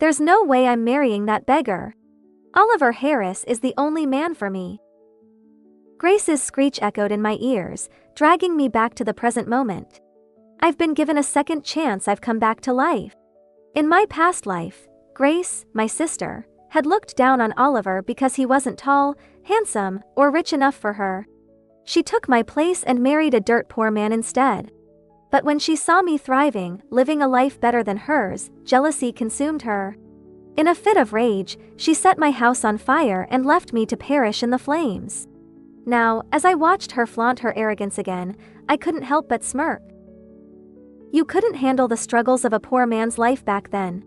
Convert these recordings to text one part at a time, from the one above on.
There's no way I'm marrying that beggar. Oliver Harris is the only man for me. Grace's screech echoed in my ears, dragging me back to the present moment. I've been given a second chance. I've come back to life. In my past life, Grace, my sister, had looked down on Oliver because he wasn't tall, handsome, or rich enough for her. She took my place and married a dirt poor man instead. But when she saw me thriving, living a life better than hers, jealousy consumed her. In a fit of rage, she set my house on fire and left me to perish in the flames. Now, as I watched her flaunt her arrogance again, I couldn't help but smirk. You couldn't handle the struggles of a poor man's life back then.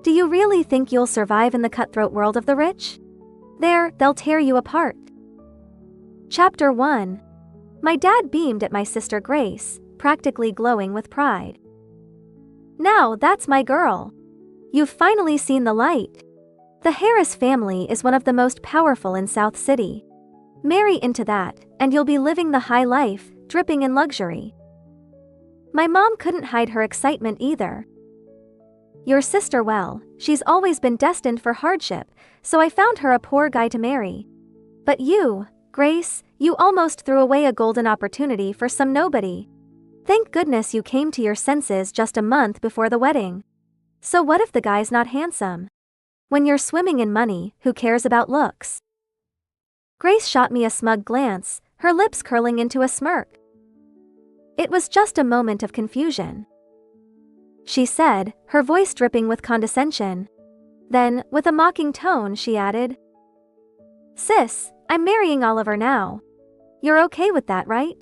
Do you really think you'll survive in the cutthroat world of the rich? They'll tear you apart. Chapter 1. My dad beamed at my sister Grace, practically glowing with pride. Now that's my girl. You've finally seen the light. The Harris family is one of the most powerful in South City. Marry into that, and you'll be living the high life, dripping in luxury. My mom couldn't hide her excitement either. Your sister, well, she's always been destined for hardship, so I found her a poor guy to marry. But you, Grace, you almost threw away a golden opportunity for some nobody. Thank goodness you came to your senses just a month before the wedding. So what if the guy's not handsome? When you're swimming in money, who cares about looks? Grace shot me a smug glance, her lips curling into a smirk. It was just a moment of confusion, she said, her voice dripping with condescension. Then, with a mocking tone, she added, Sis, I'm marrying Oliver now. You're okay with that, right?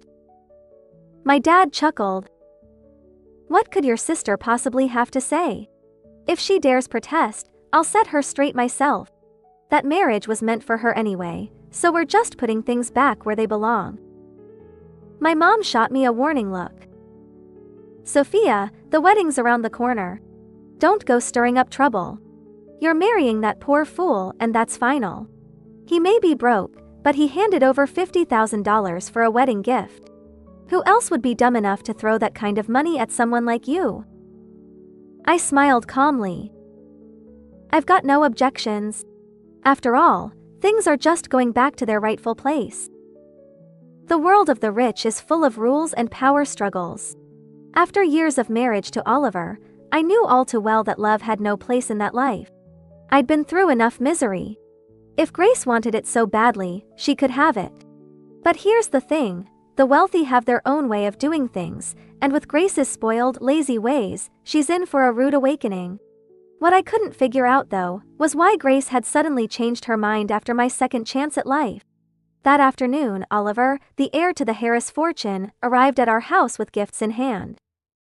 My dad chuckled. What could your sister possibly have to say? If she dares protest, I'll set her straight myself. That marriage was meant for her anyway, so we're just putting things back where they belong. My mom shot me a warning look. Sophia, the wedding's around the corner. Don't go stirring up trouble. You're marrying that poor fool, and that's final. He may be broke, but he handed over $50,000 for a wedding gift. Who else would be dumb enough to throw that kind of money at someone like you? I smiled calmly. I've got no objections. After all, things are just going back to their rightful place. The world of the rich is full of rules and power struggles. After years of marriage to Oliver, I knew all too well that love had no place in that life. I'd been through enough misery. If Grace wanted it so badly, she could have it. But here's the thing, the wealthy have their own way of doing things, and with Grace's spoiled, lazy ways, she's in for a rude awakening. What I couldn't figure out, though, was why Grace had suddenly changed her mind after my second chance at life. That afternoon, Oliver, the heir to the Harris fortune, arrived at our house with gifts in hand.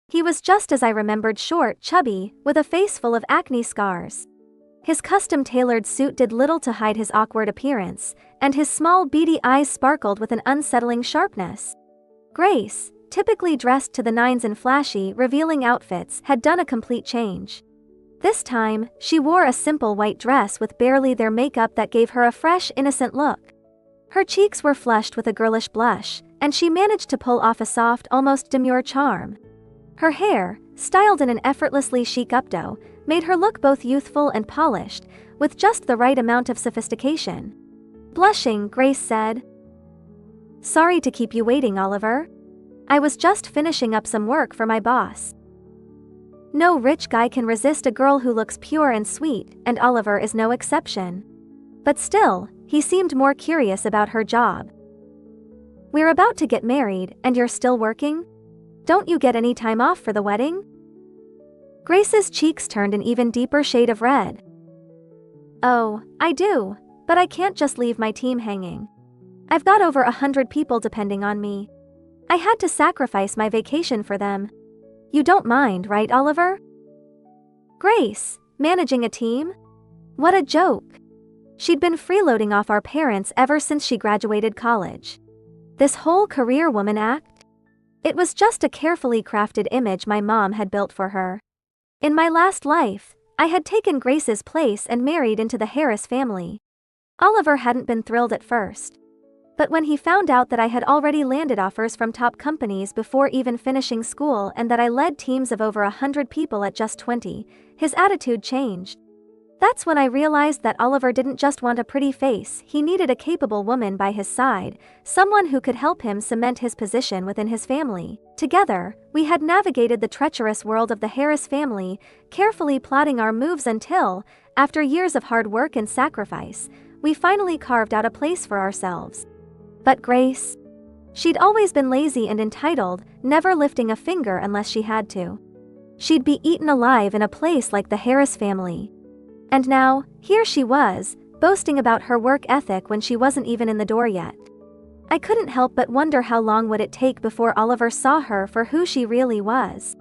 He was just as I remembered, short, chubby, with a face full of acne scars. His custom-tailored suit did little to hide his awkward appearance, and his small beady eyes sparkled with an unsettling sharpness. Grace, typically dressed to the nines in flashy, revealing outfits, had done a complete change. This time, she wore a simple white dress with barely their makeup that gave her a fresh, innocent look. Her cheeks were flushed with a girlish blush, and she managed to pull off a soft, almost demure charm. Her hair, styled in an effortlessly chic updo, made her look both youthful and polished, with just the right amount of sophistication. Blushing, Grace said, Sorry to keep you waiting, Oliver. I was just finishing up some work for my boss. No rich guy can resist a girl who looks pure and sweet, and Oliver is no exception. But still, he seemed more curious about her job. We're about to get married, and you're still working? Don't you get any time off for the wedding? Grace's cheeks turned an even deeper shade of red. Oh, I do, but I can't just leave my team hanging. I've got over 100 people depending on me. I had to sacrifice my vacation for them. You don't mind, right, Oliver? Grace, managing a team? What a joke. She'd been freeloading off our parents ever since she graduated college. This whole career woman act? It was just a carefully crafted image my mom had built for her. In my last life, I had taken Grace's place and married into the Harris family. Oliver hadn't been thrilled at first. But when he found out that I had already landed offers from top companies before even finishing school and that I led teams of over 100 people at just 20, his attitude changed. That's when I realized that Oliver didn't just want a pretty face, he needed a capable woman by his side, someone who could help him cement his position within his family. Together, we had navigated the treacherous world of the Harris family, carefully plotting our moves until, after years of hard work and sacrifice, we finally carved out a place for ourselves. But Grace? She'd always been lazy and entitled, never lifting a finger unless she had to. She'd be eaten alive in a place like the Harris family. And now, here she was, boasting about her work ethic when she wasn't even in the door yet. I couldn't help but wonder how long would it take before Oliver saw her for who she really was.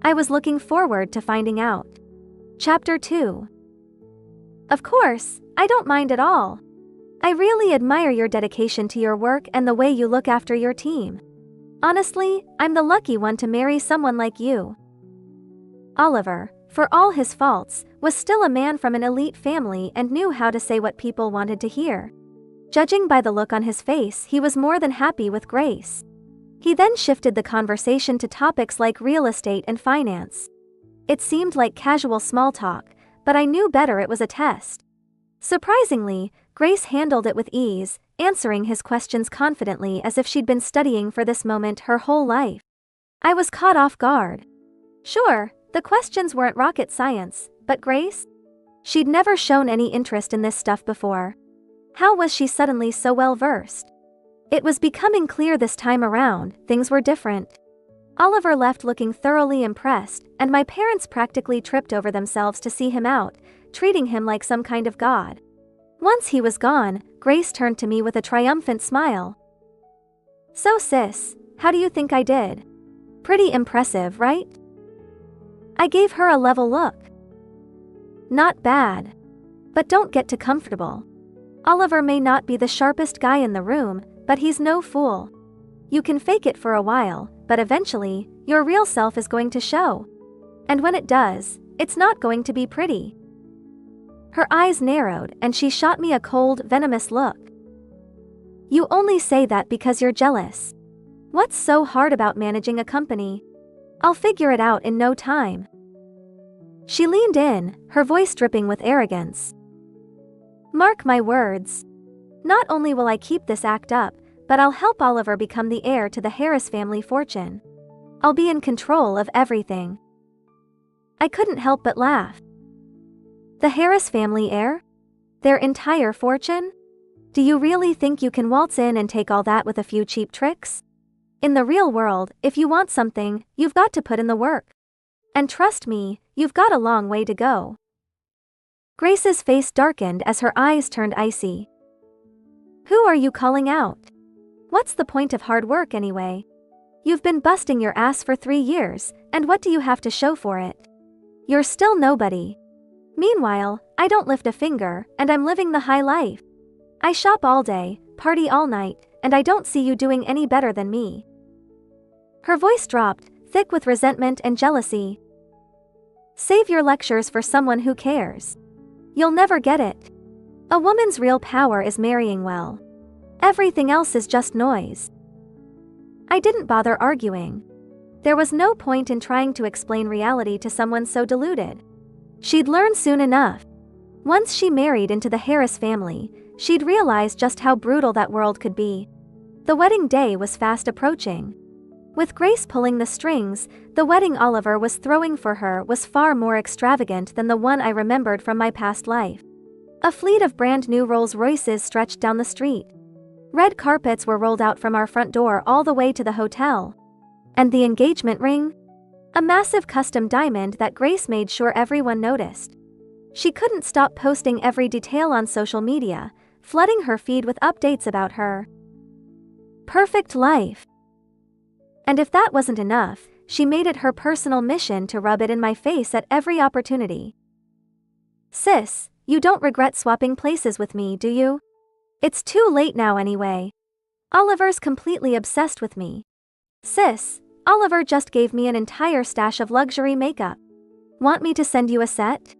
I was looking forward to finding out. Chapter 2. Of course, I don't mind at all. I really admire your dedication to your work and the way you look after your team. Honestly, I'm the lucky one to marry someone like you. Oliver, for all his faults, was still a man from an elite family and knew how to say what people wanted to hear. Judging by the look on his face, he was more than happy with Grace. He then shifted the conversation to topics like real estate and finance. It seemed like casual small talk, but I knew better, it was a test. Surprisingly, Grace handled it with ease, answering his questions confidently as if she'd been studying for this moment her whole life. I was caught off guard. Sure, the questions weren't rocket science, but Grace? She'd never shown any interest in this stuff before. How was she suddenly so well versed? It was becoming clear this time around, things were different. Oliver left looking thoroughly impressed, and my parents practically tripped over themselves to see him out, treating him like some kind of god. Once he was gone, Grace turned to me with a triumphant smile. So sis, how do you think I did? Pretty impressive, right? I gave her a level look. Not bad. But don't get too comfortable. Oliver may not be the sharpest guy in the room, but he's no fool. You can fake it for a while, but eventually, your real self is going to show. And when it does, it's not going to be pretty. Her eyes narrowed and she shot me a cold, venomous look. You only say that because you're jealous. What's so hard about managing a company? I'll figure it out in no time. She leaned in, her voice dripping with arrogance. Mark my words. Not only will I keep this act up, but I'll help Oliver become the heir to the Harris family fortune. I'll be in control of everything. I couldn't help but laugh. The Harris family heir? Their entire fortune? Do you really think you can waltz in and take all that with a few cheap tricks? In the real world, if you want something, you've got to put in the work. And trust me, you've got a long way to go. Grace's face darkened as her eyes turned icy. Who are you calling out? What's the point of hard work anyway? You've been busting your ass for 3 years, and what do you have to show for it? You're still nobody. Meanwhile, I don't lift a finger, and I'm living the high life. I shop all day, party all night, and I don't see you doing any better than me. Her voice dropped, thick with resentment and jealousy. Save your lectures for someone who cares. You'll never get it. A woman's real power is marrying well. Everything else is just noise. I didn't bother arguing. There was no point in trying to explain reality to someone so deluded. She'd learn soon enough. Once she married into the Harris family, she'd realize just how brutal that world could be. The wedding day was fast approaching. With Grace pulling the strings, the wedding Oliver was throwing for her was far more extravagant than the one I remembered from my past life. A fleet of brand new Rolls Royces stretched down the street. Red carpets were rolled out from our front door all the way to the hotel. And the engagement ring? A massive custom diamond that Grace made sure everyone noticed. She couldn't stop posting every detail on social media, flooding her feed with updates about her perfect life. And if that wasn't enough, she made it her personal mission to rub it in my face at every opportunity. Sis, you don't regret swapping places with me, do you? It's too late now anyway. Oliver's completely obsessed with me. Sis, Oliver just gave me an entire stash of luxury makeup. Want me to send you a set?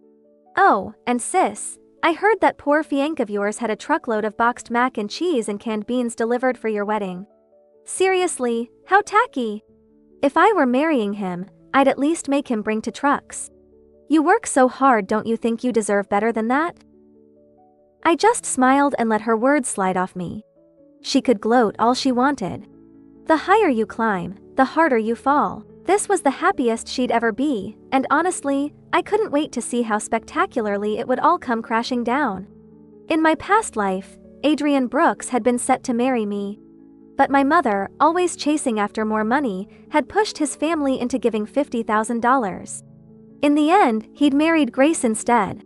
Oh, and sis, I heard that poor fianc of yours had a truckload of boxed mac and cheese and canned beans delivered for your wedding. Seriously, how tacky. If I were marrying him, I'd at least make him bring 2 trucks. You work so hard, don't you think you deserve better than that? I just smiled and let her words slide off me. She could gloat all she wanted. The higher you climb, the harder you fall. This was the happiest she'd ever be, and honestly, I couldn't wait to see how spectacularly it would all come crashing down. In my past life, Adrian Brooks had been set to marry me. But my mother, always chasing after more money, had pushed his family into giving $50,000. In the end, he'd married Grace instead.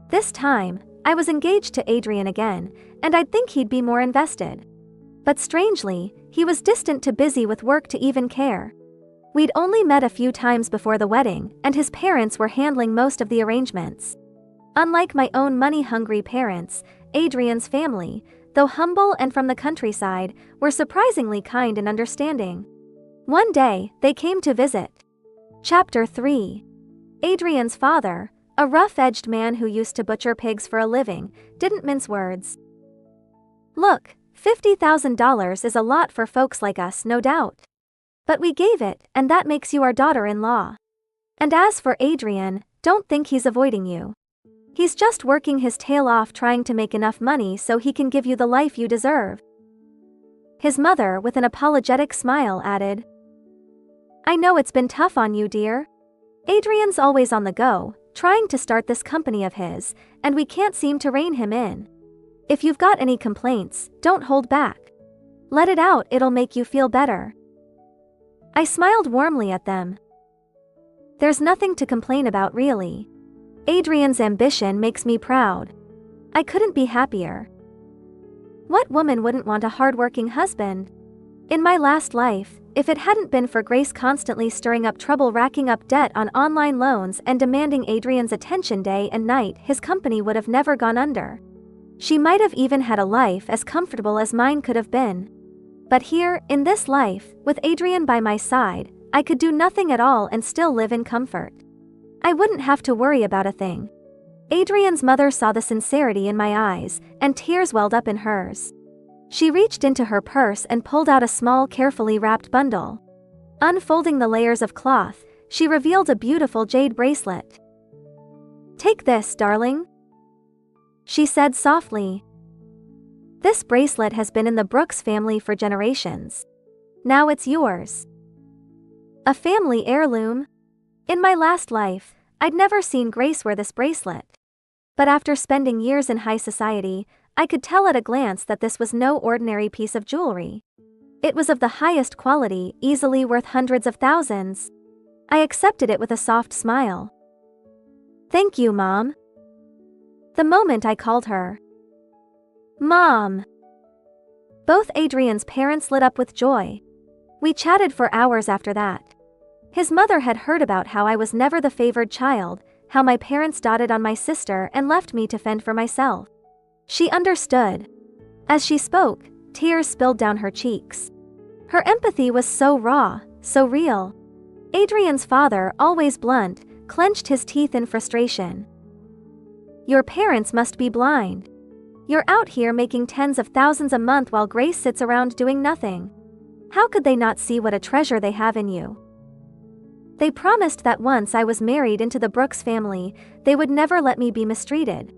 This time, I was engaged to Adrian again, and I'd think he'd be more invested. But strangely, he was distant, too busy with work to even care. We'd only met a few times before the wedding, and his parents were handling most of the arrangements. Unlike my own money-hungry parents, Adrian's family, though humble and from the countryside, were surprisingly kind and understanding. One day, they came to visit. Chapter 3. Adrian's father, a rough-edged man who used to butcher pigs for a living, didn't mince words. Look, $50,000 is a lot for folks like us, no doubt. But we gave it, and that makes you our daughter-in-law. And as for Adrian, don't think he's avoiding you. He's just working his tail off trying to make enough money so he can give you the life you deserve. His mother, with an apologetic smile, added, I know it's been tough on you, dear. Adrian's always on the go, trying to start this company of his, and we can't seem to rein him in. If you've got any complaints, don't hold back. Let it out, it'll make you feel better. I smiled warmly at them. There's nothing to complain about, really. Adrian's ambition makes me proud. I couldn't be happier. What woman wouldn't want a hardworking husband? In my last life, if it hadn't been for Grace constantly stirring up trouble, racking up debt on online loans, and demanding Adrian's attention day and night, his company would have never gone under. She might have even had a life as comfortable as mine could have been. But here, in this life, with Adrian by my side, I could do nothing at all and still live in comfort. I wouldn't have to worry about a thing. Adrian's mother saw the sincerity in my eyes, and tears welled up in hers. She reached into her purse and pulled out a small, carefully wrapped bundle. Unfolding the layers of cloth, she revealed a beautiful jade bracelet. Take this, darling, she said softly. This bracelet has been in the Brooks family for generations. Now it's yours. A family heirloom? In my last life, I'd never seen Grace wear this bracelet. But after spending years in high society, I could tell at a glance that this was no ordinary piece of jewelry. It was of the highest quality, easily worth hundreds of thousands. I accepted it with a soft smile. Thank you, Mom. The moment I called her Mom, both Adrian's parents lit up with joy. We chatted for hours after that. His mother had heard about how I was never the favored child, how my parents doted on my sister and left me to fend for myself. She understood. As she spoke, tears spilled down her cheeks. Her empathy was so raw, so real. Adrian's father, always blunt, clenched his teeth in frustration. Your parents must be blind. You're out here making tens of thousands a month while Grace sits around doing nothing. How could they not see what a treasure they have in you? They promised that once I was married into the Brooks family, they would never let me be mistreated.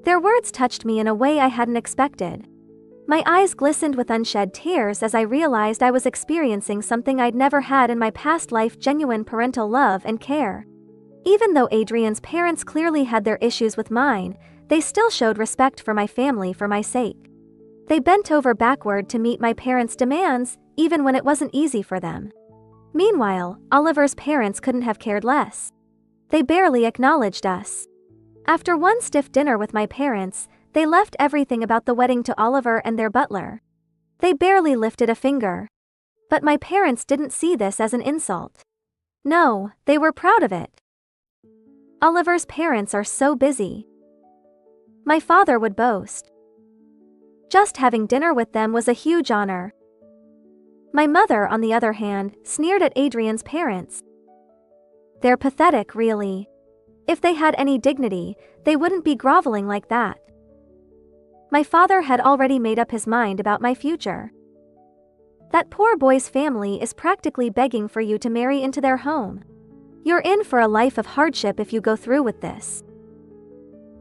Their words touched me in a way I hadn't expected. My eyes glistened with unshed tears as I realized I was experiencing something I'd never had in my past life: genuine parental love and care. Even though Adrian's parents clearly had their issues with mine, they still showed respect for my family for my sake. They bent over backward to meet my parents' demands, even when it wasn't easy for them. Meanwhile, Oliver's parents couldn't have cared less. They barely acknowledged us. After one stiff dinner with my parents, they left everything about the wedding to Oliver and their butler. They barely lifted a finger. But my parents didn't see this as an insult. No, they were proud of it. Oliver's parents are so busy, my father would boast. Just having dinner with them was a huge honor. My mother, on the other hand, sneered at Adrian's parents. They're pathetic, really. If they had any dignity, they wouldn't be groveling like that. My father had already made up his mind about my future. That poor boy's family is practically begging for you to marry into their home. You're in for a life of hardship if you go through with this."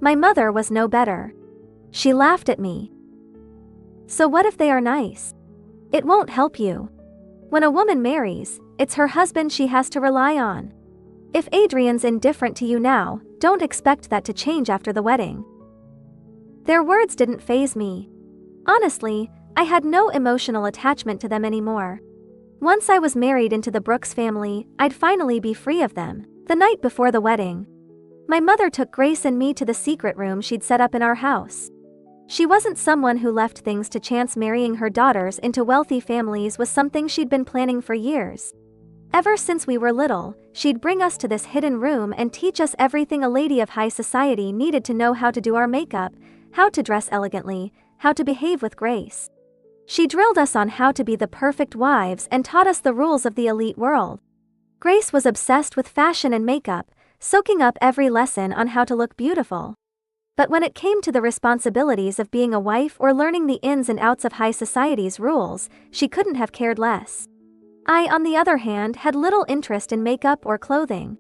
My mother was no better. She laughed at me. "So what if they are nice? It won't help you. When a woman marries, it's her husband she has to rely on. If Adrian's indifferent to you now, don't expect that to change after the wedding." Their words didn't faze me. Honestly, I had no emotional attachment to them anymore. Once I was married into the Brooks family, I'd finally be free of them. The night before the wedding, my mother took Grace and me to the secret room she'd set up in our house. She wasn't someone who left things to chance. Marrying her daughters into wealthy families was something she'd been planning for years. Ever since we were little, she'd bring us to this hidden room and teach us everything a lady of high society needed to know: how to do our makeup, how to dress elegantly, how to behave with grace. She drilled us on how to be the perfect wives and taught us the rules of the elite world. Grace was obsessed with fashion and makeup, soaking up every lesson on how to look beautiful. But when it came to the responsibilities of being a wife or learning the ins and outs of high society's rules, she couldn't have cared less. I, on the other hand, had little interest in makeup or clothing.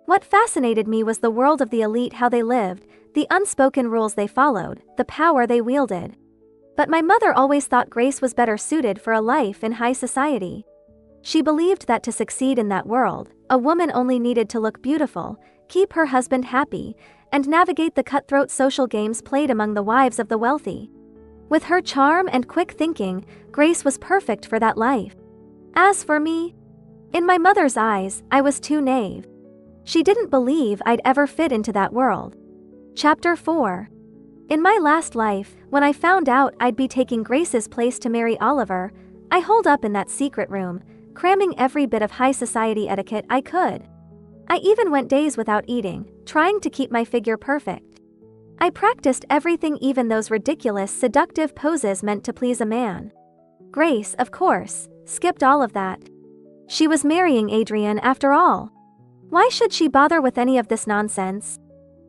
What fascinated me was the world of the elite: how they lived, the unspoken rules they followed, the power they wielded. But my mother always thought Grace was better suited for a life in high society. She believed that to succeed in that world, a woman only needed to look beautiful, keep her husband happy, and navigate the cutthroat social games played among the wives of the wealthy. With her charm and quick thinking, Grace was perfect for that life. As for me, in my mother's eyes, I was too naive. She didn't believe I'd ever fit into that world. Chapter 4. In my last life, when I found out I'd be taking Grace's place to marry Oliver, I holed up in that secret room, cramming every bit of high society etiquette I could. I even went days without eating, trying to keep my figure perfect. I practiced everything, even those ridiculous, seductive poses meant to please a man. Grace, of course, skipped all of that. She was marrying Adrian after all. Why should she bother with any of this nonsense?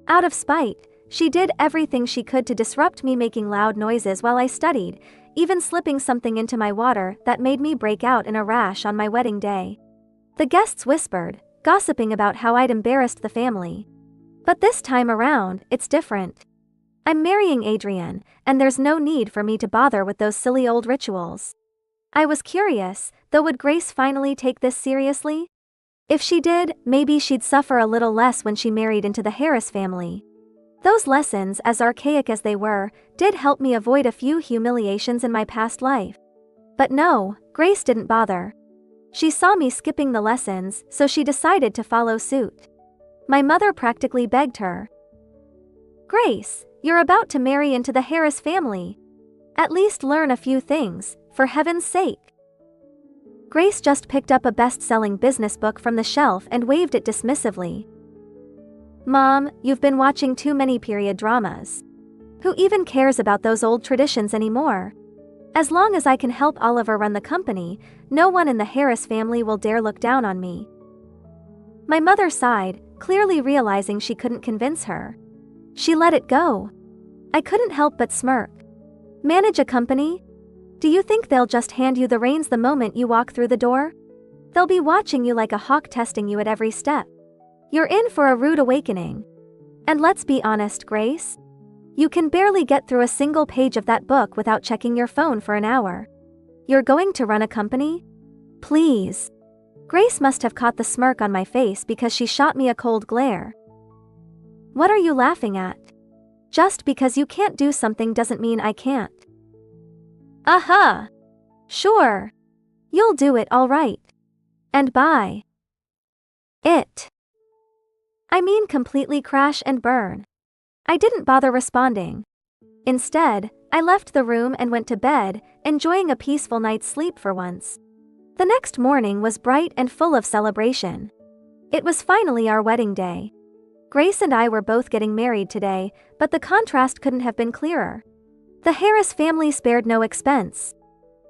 Out of spite, she did everything she could to disrupt me, making loud noises while I studied, even slipping something into my water that made me break out in a rash on my wedding day. The guests whispered, gossiping about how I'd embarrassed the family. But this time around, it's different. I'm marrying Adrian, and there's no need for me to bother with those silly old rituals. I was curious, though, would Grace finally take this seriously? If she did, maybe she'd suffer a little less when she married into the Harris family. Those lessons, as archaic as they were, did help me avoid a few humiliations in my past life. But no, Grace didn't bother. She saw me skipping the lessons, so she decided to follow suit. My mother practically begged her. "Grace, you're about to marry into the Harris family. At least learn a few things, for heaven's sake." Grace just picked up a best-selling business book from the shelf and waved it dismissively. "Mom, you've been watching too many period dramas. Who even cares about those old traditions anymore? As long as I can help Oliver run the company, no one in the Harris family will dare look down on me." My mother sighed, clearly realizing she couldn't convince her. She let it go. I couldn't help but smirk. Manage a company? Do you think they'll just hand you the reins the moment you walk through the door? They'll be watching you like a hawk, testing you at every step. You're in for a rude awakening. And let's be honest, Grace. You can barely get through a single page of that book without checking your phone for an hour. You're going to run a company? Please. Grace must have caught the smirk on my face because she shot me a cold glare. What are you laughing at? Just because you can't do something doesn't mean I can't. Aha! Sure. You'll do it, all right. And bye. It. I mean, completely crash and burn. I didn't bother responding. Instead, I left the room and went to bed, enjoying a peaceful night's sleep for once. The next morning was bright and full of celebration. It was finally our wedding day. Grace and I were both getting married today, but the contrast couldn't have been clearer. The Harris family spared no expense.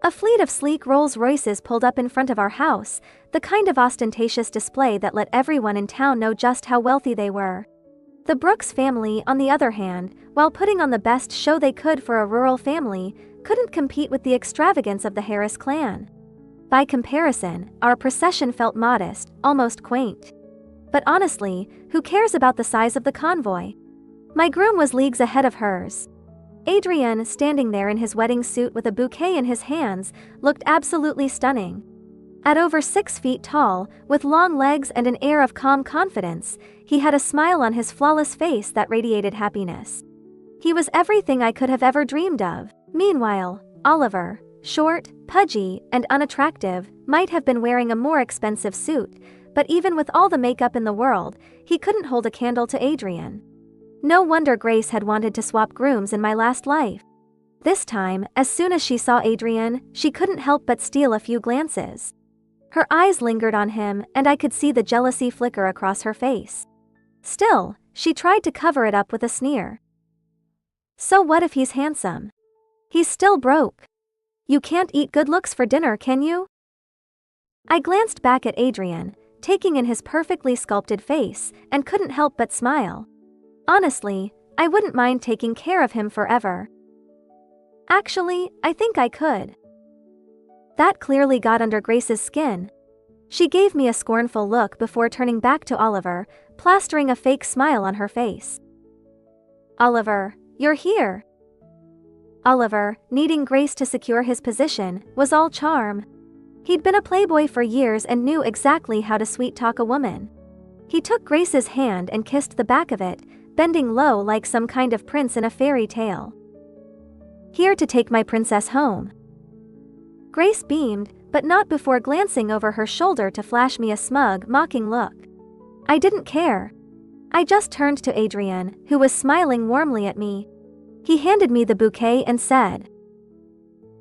A fleet of sleek Rolls-Royces pulled up in front of our house, the kind of ostentatious display that let everyone in town know just how wealthy they were. The Brooks family, on the other hand, while putting on the best show they could for a rural family, couldn't compete with the extravagance of the Harris clan. By comparison, our procession felt modest, almost quaint. But honestly, who cares about the size of the convoy? My groom was leagues ahead of hers. Adrian, standing there in his wedding suit with a bouquet in his hands, looked absolutely stunning. At over 6 feet tall, with long legs and an air of calm confidence, he had a smile on his flawless face that radiated happiness. He was everything I could have ever dreamed of. Meanwhile, Oliver, short, pudgy, and unattractive, might have been wearing a more expensive suit, but even with all the makeup in the world, he couldn't hold a candle to Adrian. No wonder Grace had wanted to swap grooms in my last life. This time, as soon as she saw Adrian, she couldn't help but steal a few glances. Her eyes lingered on him, and I could see the jealousy flicker across her face. Still, she tried to cover it up with a sneer. So what if he's handsome? He's still broke. You can't eat good looks for dinner, can you? I glanced back at Adrian, taking in his perfectly sculpted face, and couldn't help but smile. Honestly, I wouldn't mind taking care of him forever. Actually, I think I could. That clearly got under Grace's skin. She gave me a scornful look before turning back to Oliver, plastering a fake smile on her face. Oliver, you're here. Oliver, needing Grace to secure his position, was all charm. He'd been a playboy for years and knew exactly how to sweet-talk a woman. He took Grace's hand and kissed the back of it, bending low like some kind of prince in a fairy tale. Here to take my princess home. Grace beamed, but not before glancing over her shoulder to flash me a smug, mocking look. I didn't care. I just turned to Adrian, who was smiling warmly at me. He handed me the bouquet and said,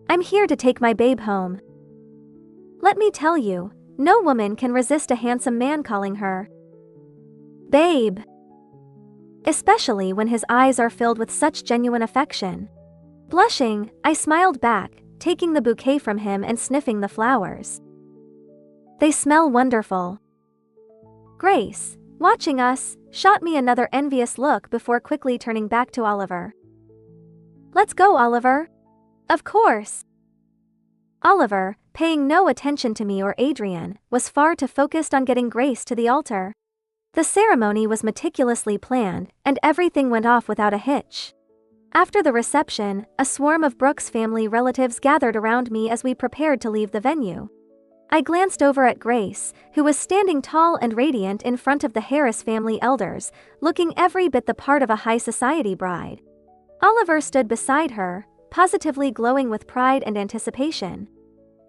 "I'm here to take my babe home." Let me tell you, no woman can resist a handsome man calling her babe. Especially when his eyes are filled with such genuine affection. Blushing, I smiled back, taking the bouquet from him and sniffing the flowers. They smell wonderful. Grace, watching us, shot me another envious look before quickly turning back to Oliver. Let's go, Oliver. Of course. Oliver, paying no attention to me or Adrian, was far too focused on getting Grace to the altar. The ceremony was meticulously planned, and everything went off without a hitch. After the reception, a swarm of Brooke's family relatives gathered around me as we prepared to leave the venue. I glanced over at Grace, who was standing tall and radiant in front of the Harris family elders, looking every bit the part of a high society bride. Oliver stood beside her, positively glowing with pride and anticipation.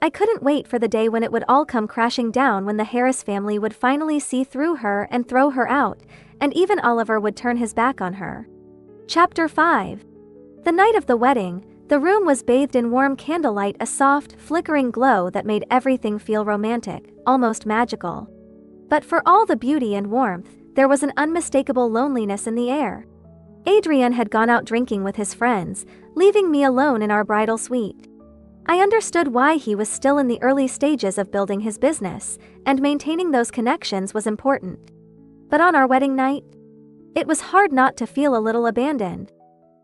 I couldn't wait for the day when it would all come crashing down, when the Harris family would finally see through her and throw her out, and even Oliver would turn his back on her. Chapter 5. The night of the wedding, the room was bathed in warm candlelight, a soft, flickering glow that made everything feel romantic, almost magical. But for all the beauty and warmth, there was an unmistakable loneliness in the air. Adrian had gone out drinking with his friends, leaving me alone in our bridal suite. I understood why. He was still in the early stages of building his business, and maintaining those connections was important. But on our wedding night, it was hard not to feel a little abandoned.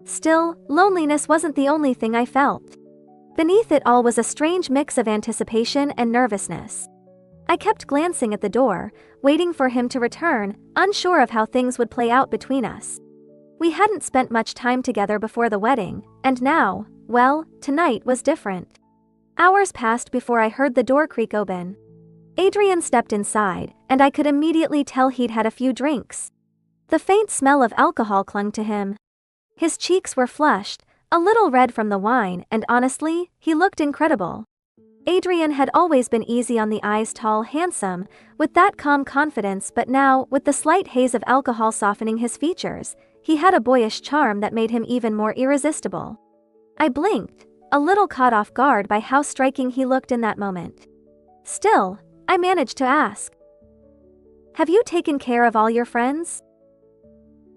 Still, loneliness wasn't the only thing I felt. Beneath it all was a strange mix of anticipation and nervousness. I kept glancing at the door, waiting for him to return, unsure of how things would play out between us. We hadn't spent much time together before the wedding, and now, well, tonight was different. Hours passed before I heard the door creak open. Adrian stepped inside, and I could immediately tell he'd had a few drinks. The faint smell of alcohol clung to him. His cheeks were flushed, a little red from the wine, and honestly, he looked incredible. Adrian had always been easy on the eyes, tall, handsome, with that calm confidence, but now, with the slight haze of alcohol softening his features, he had a boyish charm that made him even more irresistible. I blinked, a little caught off guard by how striking he looked in that moment. Still, I managed to ask, "Have you taken care of all your friends?"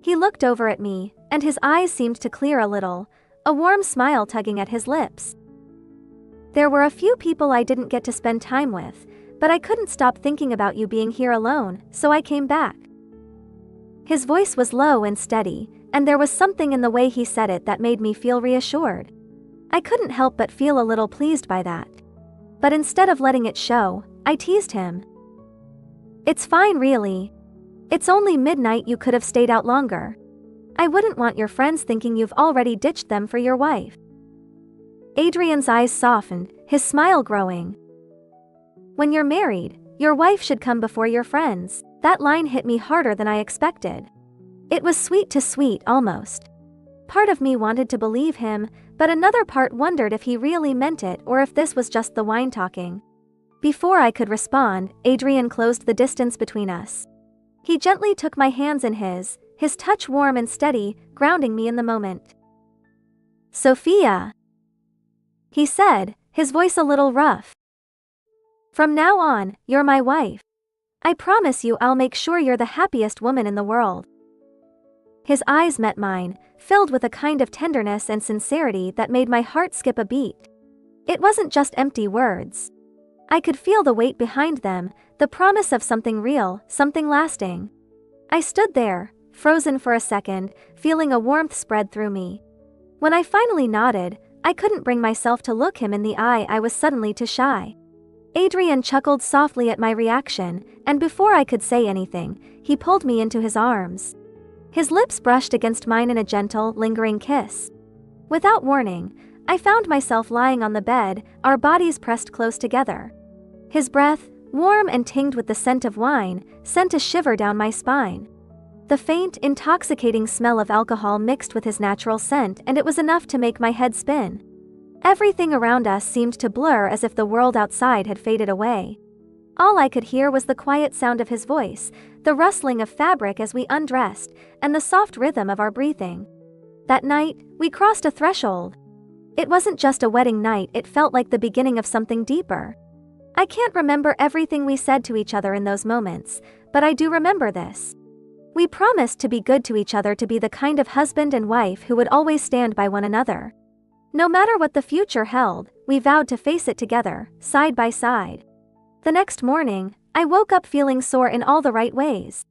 He looked over at me, and his eyes seemed to clear a little, a warm smile tugging at his lips. "There were a few people I didn't get to spend time with, but I couldn't stop thinking about you being here alone, so I came back." His voice was low and steady, and there was something in the way he said it that made me feel reassured. I couldn't help but feel a little pleased by that. But instead of letting it show, I teased him. "It's fine, really. It's only midnight, you could have stayed out longer. I wouldn't want your friends thinking you've already ditched them for your wife. Adrian's eyes softened, his smile growing. When you're married, your wife should come before your friends. That line hit me harder than I expected. It was sweet to sweet almost. Part of me wanted to believe him, but another part wondered if he really meant it or if this was just the wine talking. Before I could respond, Adrian closed the distance between us. He gently took my hands in his touch warm and steady, grounding me in the moment. "Sophia," he said, his voice a little rough. "From now on, you're my wife. I promise you I'll make sure you're the happiest woman in the world." His eyes met mine, filled with a kind of tenderness and sincerity that made my heart skip a beat. It wasn't just empty words. I could feel the weight behind them, the promise of something real, something lasting. I stood there, frozen for a second, feeling a warmth spread through me. When I finally nodded, I couldn't bring myself to look him in the eye. I was suddenly too shy. Adrian chuckled softly at my reaction, and before I could say anything, he pulled me into his arms. His lips brushed against mine in a gentle, lingering kiss. Without warning, I found myself lying on the bed, our bodies pressed close together. His breath, warm and tinged with the scent of wine, sent a shiver down my spine. The faint, intoxicating smell of alcohol mixed with his natural scent, and it was enough to make my head spin. Everything around us seemed to blur as if the world outside had faded away. All I could hear was the quiet sound of his voice, the rustling of fabric as we undressed, and the soft rhythm of our breathing. That night, we crossed a threshold. It wasn't just a wedding night, it felt like the beginning of something deeper. I can't remember everything we said to each other in those moments, but I do remember this. We promised to be good to each other, to be the kind of husband and wife who would always stand by one another. No matter what the future held, we vowed to face it together, side by side. The next morning, I woke up feeling sore in all the right ways.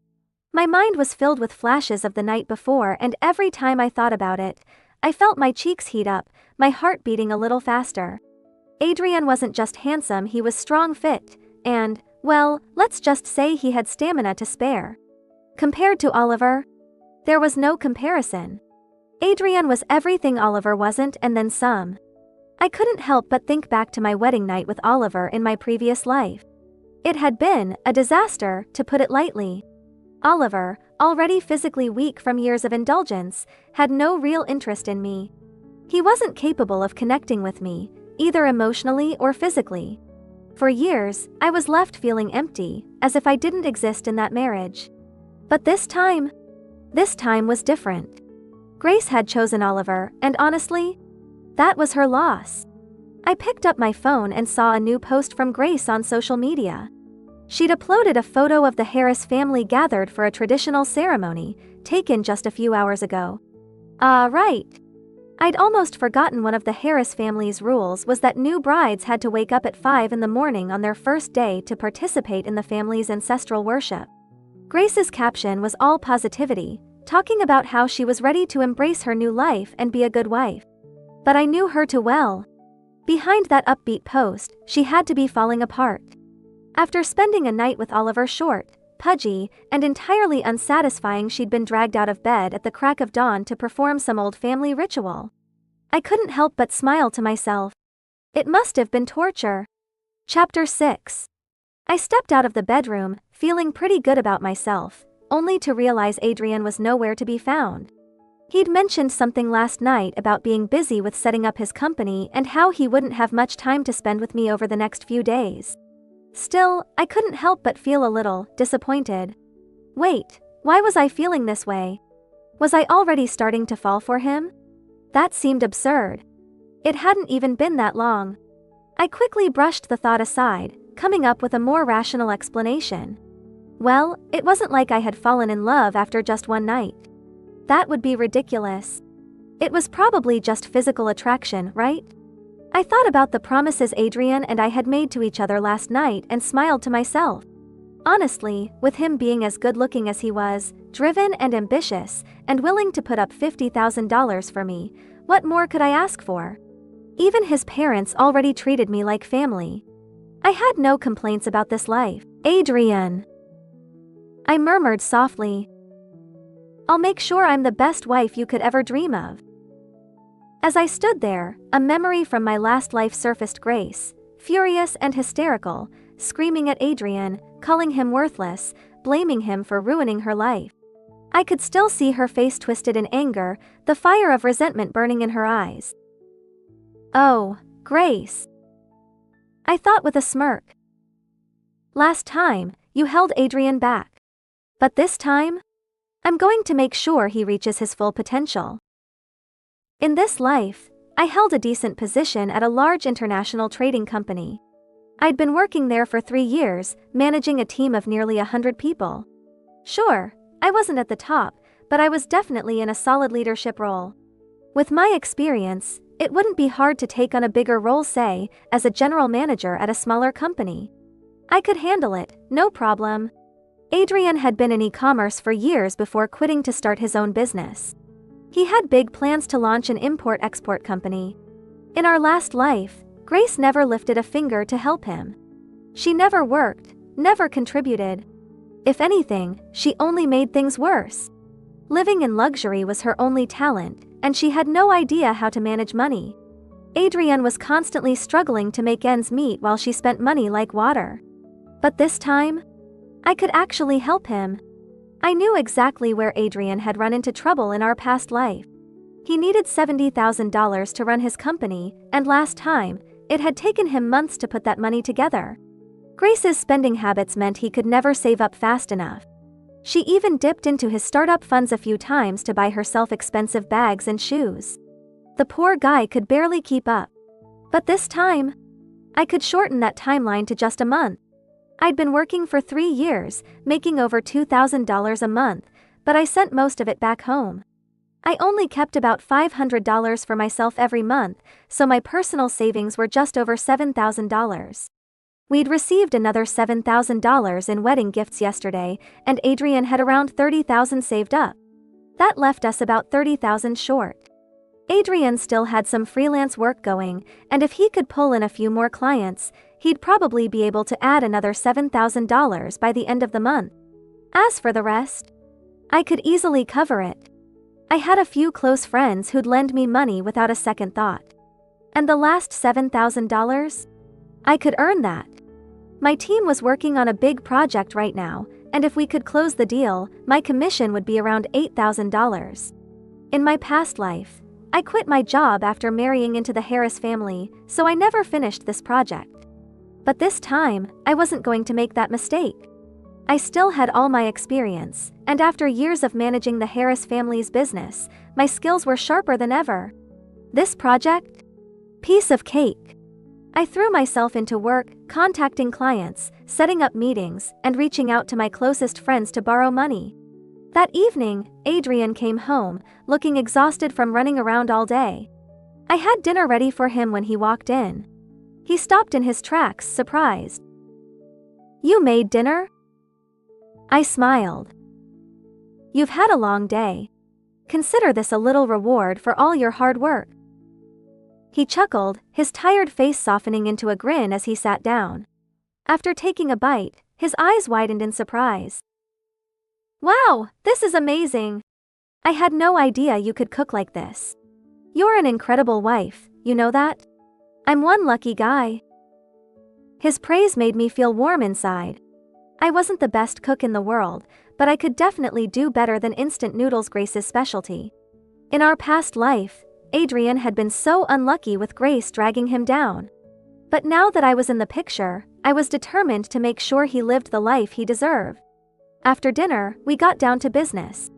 My mind was filled with flashes of the night before, and every time I thought about it, I felt my cheeks heat up, my heart beating a little faster. Adrian wasn't just handsome, he was strong, fit, and, well, let's just say he had stamina to spare. Compared to Oliver, there was no comparison. Adrian was everything Oliver wasn't, and then some. I couldn't help but think back to my wedding night with Oliver in my previous life. It had been a disaster, to put it lightly. Oliver, already physically weak from years of indulgence, had no real interest in me. He wasn't capable of connecting with me, either emotionally or physically. For years, I was left feeling empty, as if I didn't exist in that marriage. But this time was different. Grace had chosen Oliver, and honestly, that was her loss. I picked up my phone and saw a new post from Grace on social media. She'd uploaded a photo of the Harris family gathered for a traditional ceremony, taken just a few hours ago. Right. I'd almost forgotten one of the Harris family's rules was that new brides had to wake up at 5 in the morning on their first day to participate in the family's ancestral worship. Grace's caption was all positivity, talking about how she was ready to embrace her new life and be a good wife. But I knew her too well. Behind that upbeat post, she had to be falling apart. After spending a night with Oliver, short, pudgy, and entirely unsatisfying, she'd been dragged out of bed at the crack of dawn to perform some old family ritual. I couldn't help but smile to myself. It must have been torture. Chapter 6. I stepped out of the bedroom, feeling pretty good about myself, only to realize Adrian was nowhere to be found. He'd mentioned something last night about being busy with setting up his company and how he wouldn't have much time to spend with me over the next few days. Still, I couldn't help but feel a little disappointed. Wait, why was I feeling this way? Was I already starting to fall for him? That seemed absurd. It hadn't even been that long. I quickly brushed the thought aside, coming up with a more rational explanation. Well, it wasn't like I had fallen in love after just one night. That would be ridiculous. It was probably just physical attraction, right? I thought about the promises Adrian and I had made to each other last night and smiled to myself. Honestly, with him being as good-looking as he was, driven and ambitious, and willing to put up $50,000 for me, what more could I ask for? Even his parents already treated me like family. I had no complaints about this life. Adrian. I murmured softly. I'll make sure I'm the best wife you could ever dream of. As I stood there, a memory from my last life surfaced. Grace, furious and hysterical, screaming at Adrian, calling him worthless, blaming him for ruining her life. I could still see her face twisted in anger, the fire of resentment burning in her eyes. Oh, Grace, I thought with a smirk. Last time, you held Adrian back. But this time, I'm going to make sure he reaches his full potential. In this life, I held a decent position at a large international trading company. I'd been working there for 3 years, managing a team of nearly 100 people. Sure, I wasn't at the top, but I was definitely in a solid leadership role. With my experience, it wouldn't be hard to take on a bigger role, say, as a general manager at a smaller company. I could handle it, no problem. Adrian had been in e-commerce for years before quitting to start his own business. He had big plans to launch an import-export company. In our last life, Grace never lifted a finger to help him. She never worked, never contributed. If anything, she only made things worse. Living in luxury was her only talent, and she had no idea how to manage money. Adrian was constantly struggling to make ends meet while she spent money like water. But this time, I could actually help him. I knew exactly where Adrian had run into trouble in our past life. He needed $70,000 to run his company, and last time, it had taken him months to put that money together. Grace's spending habits meant he could never save up fast enough. She even dipped into his startup funds a few times to buy herself expensive bags and shoes. The poor guy could barely keep up. But this time, I could shorten that timeline to just a month. I'd been working for 3 years, making over $2,000 a month, but I sent most of it back home. I only kept about $500 for myself every month, so my personal savings were just over $7,000. We'd received another $7,000 in wedding gifts yesterday, and Adrian had around $30,000 saved up. That left us about $30,000 short. Adrian still had some freelance work going, and if he could pull in a few more clients, he'd probably be able to add another $7,000 by the end of the month. As for the rest, I could easily cover it. I had a few close friends who'd lend me money without a second thought. And the last $7,000? I could earn that. My team was working on a big project right now, and if we could close the deal, my commission would be around $8,000. In my past life, I quit my job after marrying into the Harris family, so I never finished this project. But this time, I wasn't going to make that mistake. I still had all my experience, and after years of managing the Harris family's business, my skills were sharper than ever. This project? Piece of cake. I threw myself into work, contacting clients, setting up meetings, and reaching out to my closest friends to borrow money. That evening, Adrian came home, looking exhausted from running around all day. I had dinner ready for him when he walked in. He stopped in his tracks, surprised. "You made dinner?" I smiled. "You've had a long day. Consider this a little reward for all your hard work." He chuckled, his tired face softening into a grin as he sat down. After taking a bite, his eyes widened in surprise. "Wow, this is amazing! I had no idea you could cook like this. You're an incredible wife, you know that? I'm one lucky guy." His praise made me feel warm inside. I wasn't the best cook in the world, but I could definitely do better than instant noodles, Grace's specialty. In our past life, Adrian had been so unlucky with Grace dragging him down. But now that I was in the picture, I was determined to make sure he lived the life he deserved. After dinner, we got down to business.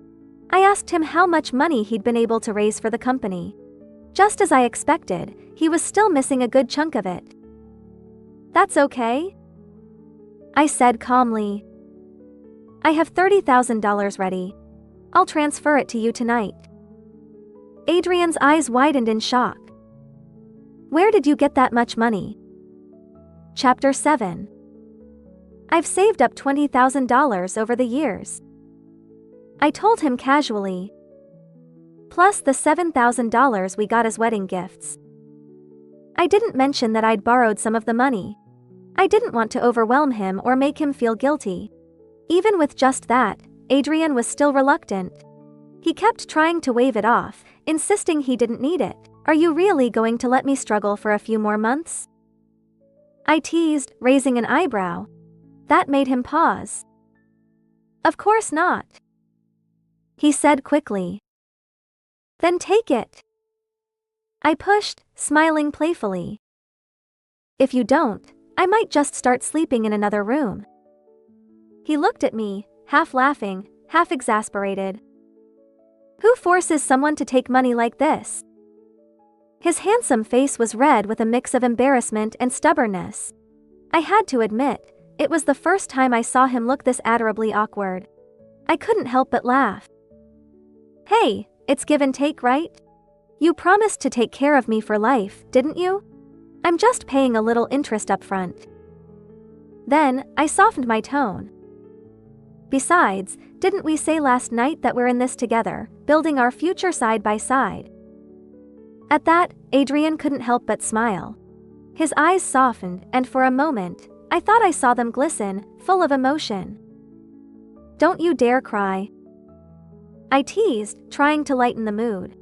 I asked him how much money he'd been able to raise for the company. Just as I expected, he was still missing a good chunk of it. "That's okay," I said calmly. "I have $30,000 ready. I'll transfer it to you tonight." Adrian's eyes widened in shock. "Where did you get that much money?" Chapter 7. I've saved up $20,000 over the years, I told him casually. Plus the $7,000 we got as wedding gifts. I didn't mention that I'd borrowed some of the money. I didn't want to overwhelm him or make him feel guilty. Even with just that, Adrian was still reluctant. He kept trying to wave it off, insisting he didn't need it. Are you really going to let me struggle for a few more months? I teased, raising an eyebrow. That made him pause. Of course not, he said quickly. Then take it. I pushed, smiling playfully. If you don't, I might just start sleeping in another room. He looked at me, half laughing, half exasperated. Who forces someone to take money like this? His handsome face was red with a mix of embarrassment and stubbornness. I had to admit, it was the first time I saw him look this adorably awkward. I couldn't help but laugh. Hey, it's give and take, right? You promised to take care of me for life, didn't you? I'm just paying a little interest up front. Then, I softened my tone. Besides, didn't we say last night that we're in this together, building our future side by side? At that, Adrian couldn't help but smile. His eyes softened, and for a moment, I thought I saw them glisten, full of emotion. Don't you dare cry, I teased, trying to lighten the mood.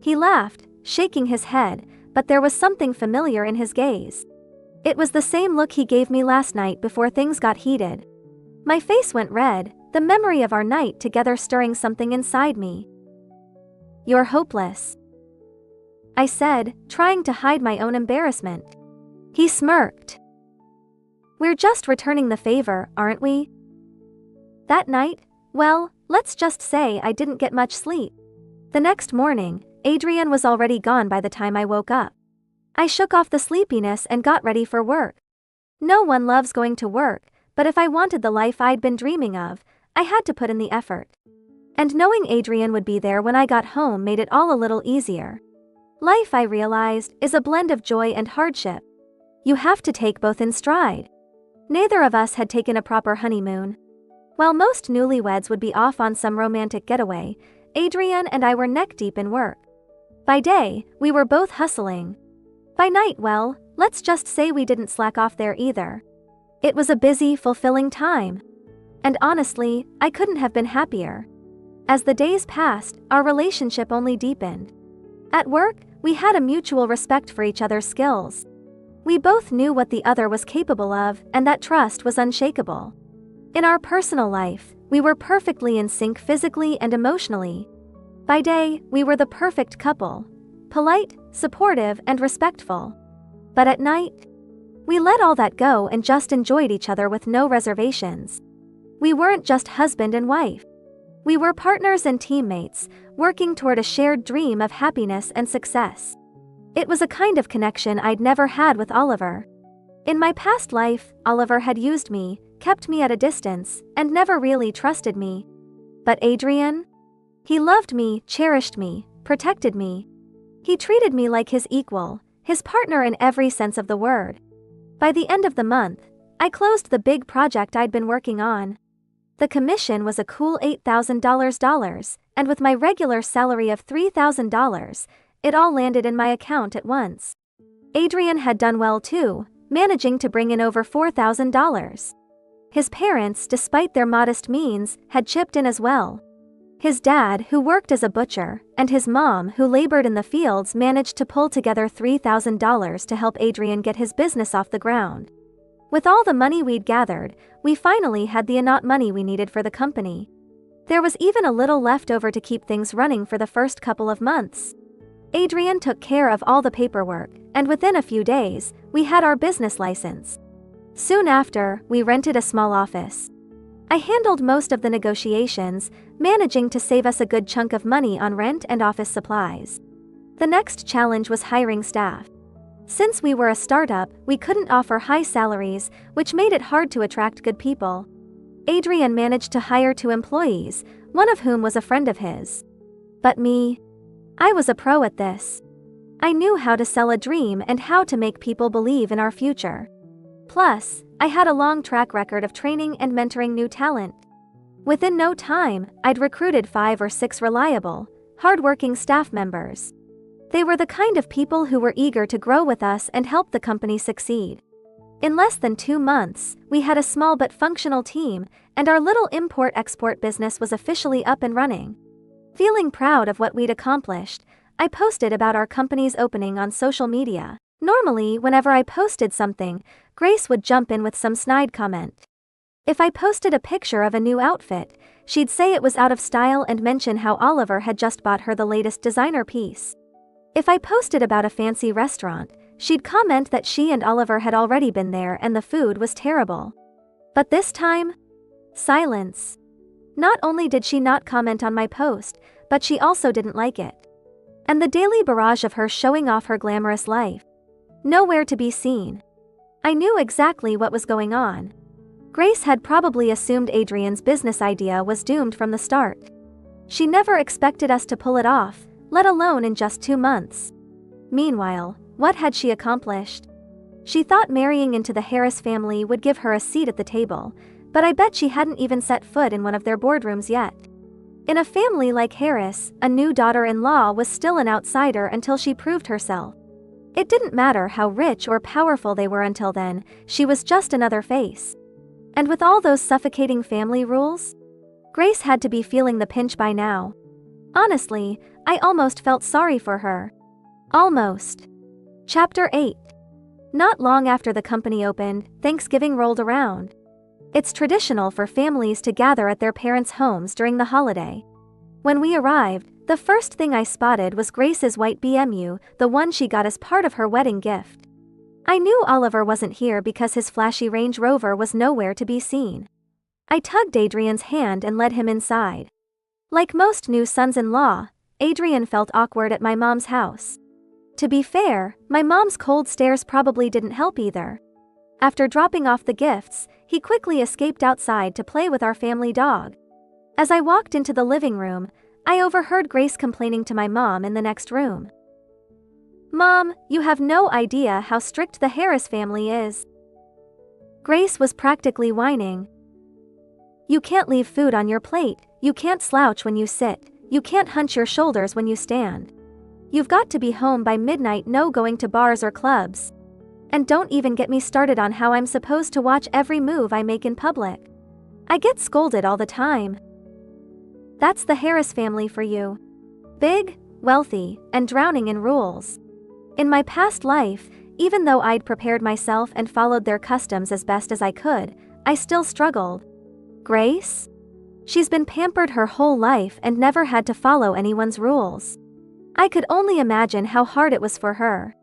He laughed, shaking his head, but there was something familiar in his gaze. It was the same look he gave me last night before things got heated. My face went red, the memory of our night together stirring something inside me. You're hopeless, I said, trying to hide my own embarrassment. He smirked. We're just returning the favor, aren't we? That night, well, let's just say I didn't get much sleep. The next morning, Adrian was already gone by the time I woke up. I shook off the sleepiness and got ready for work. No one loves going to work, but if I wanted the life I'd been dreaming of, I had to put in the effort. And knowing Adrian would be there when I got home made it all a little easier. Life, I realized, is a blend of joy and hardship. You have to take both in stride. Neither of us had taken a proper honeymoon. While most newlyweds would be off on some romantic getaway, Adrian and I were neck-deep in work. By day, we were both hustling. By night, well, let's just say we didn't slack off there either. It was a busy, fulfilling time. And honestly, I couldn't have been happier. As the days passed, our relationship only deepened. At work, we had a mutual respect for each other's skills. We both knew what the other was capable of, and that trust was unshakable. In our personal life, we were perfectly in sync physically and emotionally. By day, we were the perfect couple. Polite, supportive, and respectful. But at night, we let all that go and just enjoyed each other with no reservations. We weren't just husband and wife. We were partners and teammates, working toward a shared dream of happiness and success. It was a kind of connection I'd never had with Oliver. In my past life, Oliver had used me, kept me at a distance, and never really trusted me. But Adrian? He loved me, cherished me, protected me. He treated me like his equal, his partner in every sense of the word. By the end of the month, I closed the big project I'd been working on. The commission was a cool $8,000, and with my regular salary of $3,000, it all landed in my account at once. Adrian had done well too, managing to bring in over $4,000. His parents, despite their modest means, had chipped in as well. His dad, who worked as a butcher, and his mom, who labored in the fields, managed to pull together $3,000 to help Adrian get his business off the ground. With all the money we'd gathered, we finally had the enough money we needed for the company. There was even a little left over to keep things running for the first couple of months. Adrian took care of all the paperwork, and within a few days, we had our business license. Soon after, we rented a small office. I handled most of the negotiations, managing to save us a good chunk of money on rent and office supplies. The next challenge was hiring staff. Since we were a startup, we couldn't offer high salaries, which made it hard to attract good people. Adrian managed to hire 2 employees, one of whom was a friend of his. But me? I was a pro at this. I knew how to sell a dream and how to make people believe in our future. Plus, I had a long track record of training and mentoring new talent. Within no time, I'd recruited 5 or 6 reliable, hardworking staff members. They were the kind of people who were eager to grow with us and help the company succeed. In less than 2 months, we had a small but functional team, and our little import-export business was officially up and running. Feeling proud of what we'd accomplished, I posted about our company's opening on social media. Normally, whenever I posted something, Grace would jump in with some snide comment. If I posted a picture of a new outfit, she'd say it was out of style and mention how Oliver had just bought her the latest designer piece. If I posted about a fancy restaurant, she'd comment that she and Oliver had already been there and the food was terrible. But this time, silence. Not only did she not comment on my post, but she also didn't like it. And the daily barrage of her showing off her glamorous life. Nowhere to be seen. I knew exactly what was going on. Grace had probably assumed Adrian's business idea was doomed from the start. She never expected us to pull it off, let alone in just 2 months. Meanwhile, what had she accomplished? She thought marrying into the Harris family would give her a seat at the table, but I bet she hadn't even set foot in one of their boardrooms yet. In a family like Harris, a new daughter-in-law was still an outsider until she proved herself. It didn't matter how rich or powerful they were until then, she was just another face. And with all those suffocating family rules, Grace had to be feeling the pinch by now. Honestly, I almost felt sorry for her. Almost. Chapter 8. Not long after the company opened, Thanksgiving rolled around. It's traditional for families to gather at their parents' homes during the holiday. When we arrived, the first thing I spotted was Grace's white BMW, the one she got as part of her wedding gift. I knew Oliver wasn't here because his flashy Range Rover was nowhere to be seen. I tugged Adrian's hand and led him inside. Like most new sons-in-law, Adrian felt awkward at my mom's house. To be fair, my mom's cold stares probably didn't help either. After dropping off the gifts, he quickly escaped outside to play with our family dog. As I walked into the living room, I overheard Grace complaining to my mom in the next room. "Mom, you have no idea how strict the Harris family is." Grace was practically whining. "You can't leave food on your plate, you can't slouch when you sit, you can't hunch your shoulders when you stand. You've got to be home by midnight, no going to bars or clubs. And don't even get me started on how I'm supposed to watch every move I make in public. I get scolded all the time." That's the Harris family for you. Big, wealthy, and drowning in rules. In my past life, even though I'd prepared myself and followed their customs as best as I could, I still struggled. Grace? She's been pampered her whole life and never had to follow anyone's rules. I could only imagine how hard it was for her.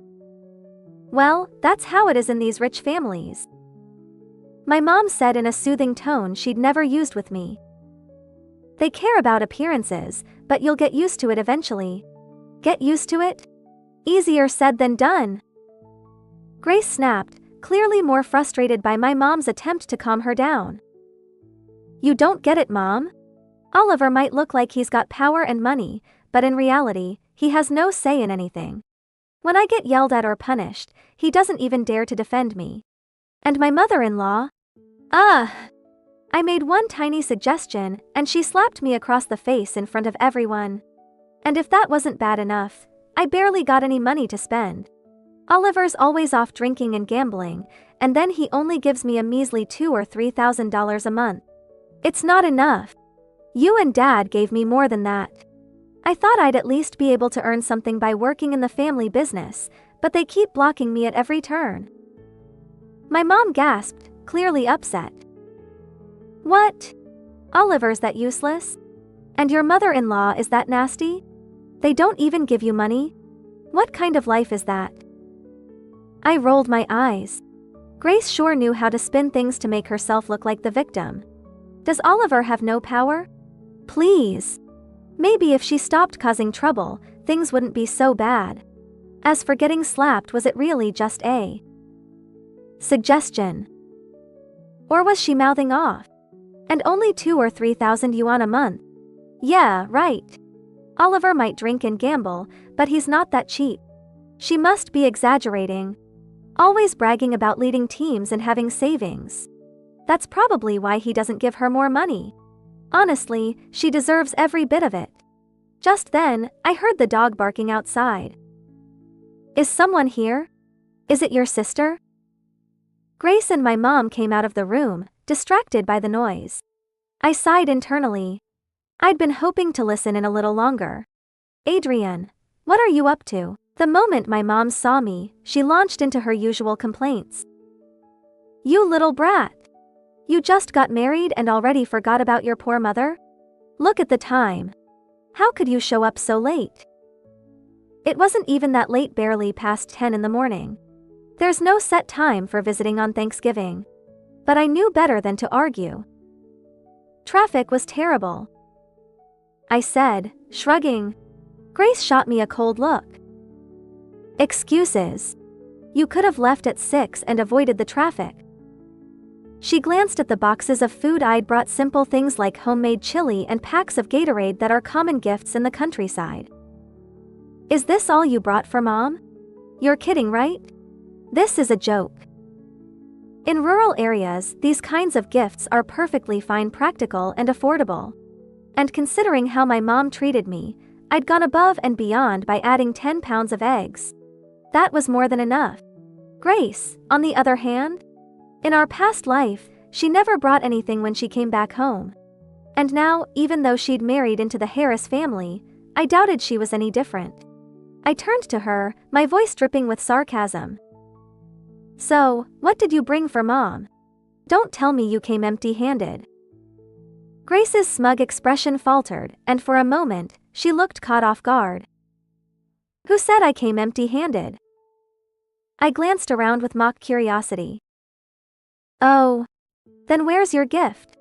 Well, that's how it is in these rich families. My mom said in a soothing tone she'd never used with me. They care about appearances, but you'll get used to it eventually. Get used to it? Easier said than done. Grace snapped, clearly more frustrated by my mom's attempt to calm her down. You don't get it, Mom. Oliver might look like he's got power and money, but in reality, he has no say in anything. When I get yelled at or punished, he doesn't even dare to defend me. And my mother-in-law? I made one tiny suggestion, and she slapped me across the face in front of everyone. And if that wasn't bad enough, I barely got any money to spend. Oliver's always off drinking and gambling, and then he only gives me a measly $2,000 or $3,000 a month. It's not enough. You and Dad gave me more than that. I thought I'd at least be able to earn something by working in the family business, but they keep blocking me at every turn. My mom gasped, clearly upset. What? Oliver's that useless? And your mother-in-law is that nasty? They don't even give you money? What kind of life is that? I rolled my eyes. Grace sure knew how to spin things to make herself look like the victim. Does Oliver have no power? Please. Maybe if she stopped causing trouble, things wouldn't be so bad. As for getting slapped, was it really just a suggestion? Or was she mouthing off? And only 2,000 or 3,000 yuan a month? Yeah, right. Oliver might drink and gamble, but he's not that cheap. She must be exaggerating. Always bragging about leading teams and having savings. That's probably why he doesn't give her more money. Honestly, she deserves every bit of it. Just then, I heard the dog barking outside. Is someone here? Is it your sister? Grace and my mom came out of the room, distracted by the noise. I sighed internally. I'd been hoping to listen in a little longer. Adrian, what are you up to? The moment my mom saw me, she launched into her usual complaints. You little brat! You just got married and already forgot about your poor mother? Look at the time. How could you show up so late? It wasn't even that late, barely past 10 in the morning. There's no set time for visiting on Thanksgiving. But I knew better than to argue. Traffic was terrible, I said, shrugging. Grace shot me a cold look. Excuses. You could have left at 6 and avoided the traffic. She glanced at the boxes of food I'd brought, simple things like homemade chili and packs of Gatorade that are common gifts in the countryside. Is this all you brought for Mom? You're kidding, right? This is a joke. In rural areas, these kinds of gifts are perfectly fine, practical and affordable. And considering how my mom treated me, I'd gone above and beyond by adding 10 pounds of eggs. That was more than enough. Grace, on the other hand, in our past life, she never brought anything when she came back home. And now, even though she'd married into the Harris family, I doubted she was any different. I turned to her, my voice dripping with sarcasm. So, what did you bring for Mom? Don't tell me you came empty-handed. Grace's smug expression faltered, and for a moment, she looked caught off guard. Who said I came empty-handed? I glanced around with mock curiosity. Oh. Then where's your gift?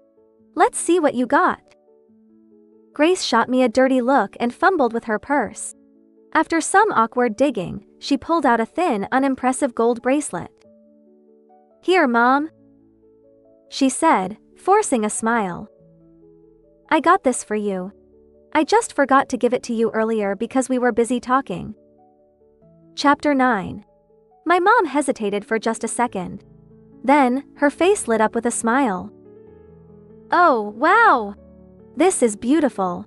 Let's see what you got. Grace shot me a dirty look and fumbled with her purse. After some awkward digging, she pulled out a thin, unimpressive gold bracelet. Here, Mom, she said, forcing a smile. I got this for you. I just forgot to give it to you earlier because we were busy talking. Chapter 9. My mom hesitated for just a second. Then, her face lit up with a smile. Oh, wow! This is beautiful.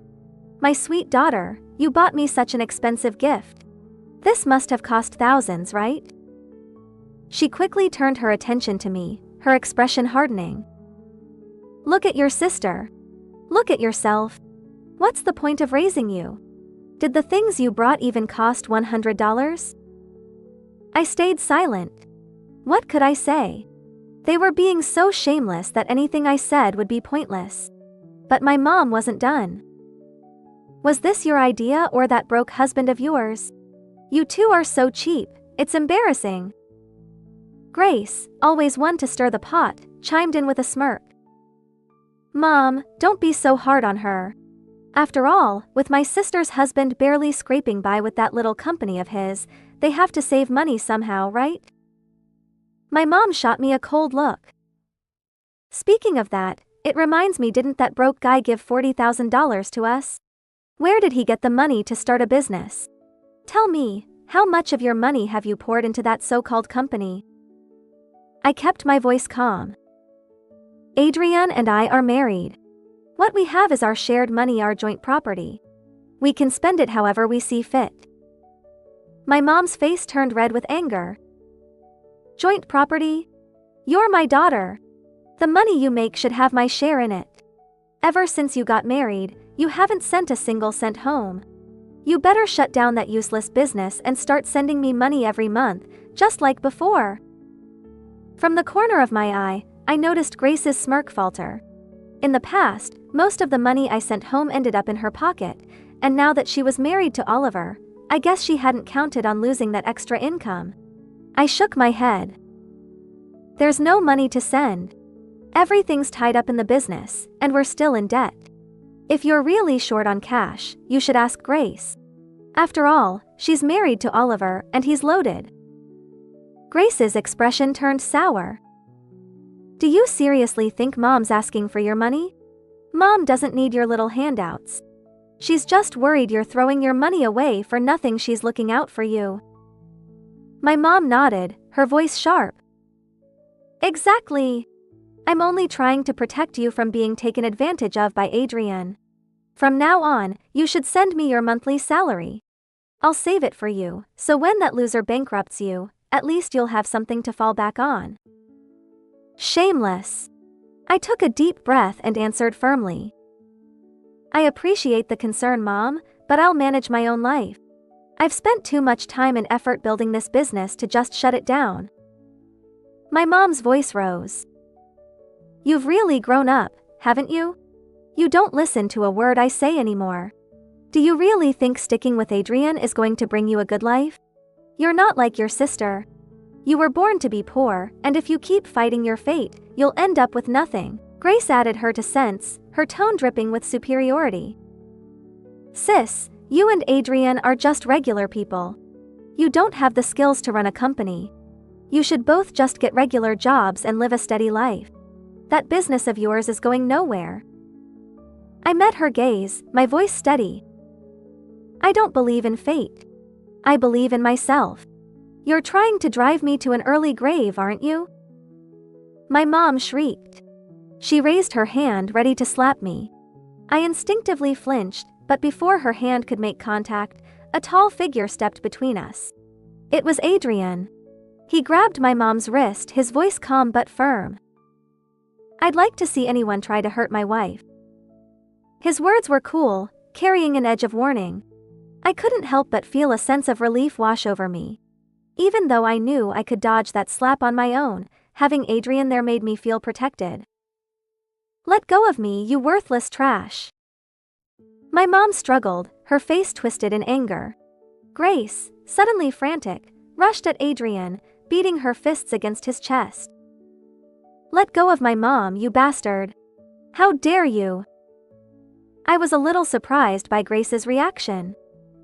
My sweet daughter, you bought me such an expensive gift. This must have cost thousands, right? She quickly turned her attention to me, her expression hardening. Look at your sister. Look at yourself. What's the point of raising you? Did the things you brought even cost $100? I stayed silent. What could I say? They were being so shameless that anything I said would be pointless. But my mom wasn't done. Was this your idea or that broke husband of yours? You two are so cheap, it's embarrassing. Grace, always one to stir the pot, chimed in with a smirk. Mom, don't be so hard on her. After all, with my sister's husband barely scraping by with that little company of his, they have to save money somehow, right? My mom shot me a cold look. Speaking of that, it reminds me, didn't that broke guy give $40,000 to us? Where did he get the money to start a business? Tell me, how much of your money have you poured into that so-called company? I kept my voice calm. Adrian and I are married. What we have is our shared money, our joint property. We can spend it however we see fit. My mom's face turned red with anger. Joint property? You're my daughter. The money you make should have my share in it. Ever since you got married, you haven't sent a single cent home. You better shut down that useless business and start sending me money every month, just like before. From the corner of my eye, I noticed Grace's smirk falter. In the past, most of the money I sent home ended up in her pocket, and now that she was married to Oliver, I guess she hadn't counted on losing that extra income. I shook my head. There's no money to send. Everything's tied up in the business, and we're still in debt. If you're really short on cash, you should ask Grace. After all, she's married to Oliver and he's loaded. Grace's expression turned sour. Do you seriously think Mom's asking for your money? Mom doesn't need your little handouts. She's just worried you're throwing your money away for nothing. She's looking out for you. My mom nodded, her voice sharp. Exactly. I'm only trying to protect you from being taken advantage of by Adrian. From now on, you should send me your monthly salary. I'll save it for you, so when that loser bankrupts you, at least you'll have something to fall back on. Shameless. I took a deep breath and answered firmly. I appreciate the concern, Mom, but I'll manage my own life. I've spent too much time and effort building this business to just shut it down. My mom's voice rose. You've really grown up, haven't you? You don't listen to a word I say anymore. Do you really think sticking with Adrian is going to bring you a good life? You're not like your sister. You were born to be poor, and if you keep fighting your fate, you'll end up with nothing. Grace added her 2 cents, her tone dripping with superiority. Sis, you and Adrian are just regular people. You don't have the skills to run a company. You should both just get regular jobs and live a steady life. That business of yours is going nowhere. I met her gaze, my voice steady. I don't believe in fate. I believe in myself. You're trying to drive me to an early grave, aren't you? My mom shrieked. She raised her hand ready to slap me. I instinctively flinched, but before her hand could make contact, a tall figure stepped between us. It was Adrian. He grabbed my mom's wrist, his voice calm but firm. I'd like to see anyone try to hurt my wife. His words were cool, carrying an edge of warning. I couldn't help but feel a sense of relief wash over me. Even though I knew I could dodge that slap on my own, having Adrian there made me feel protected. Let go of me, you worthless trash. My mom struggled, her face twisted in anger. Grace, suddenly frantic, rushed at Adrian, beating her fists against his chest. Let go of my mom, you bastard. How dare you? I was a little surprised by Grace's reaction.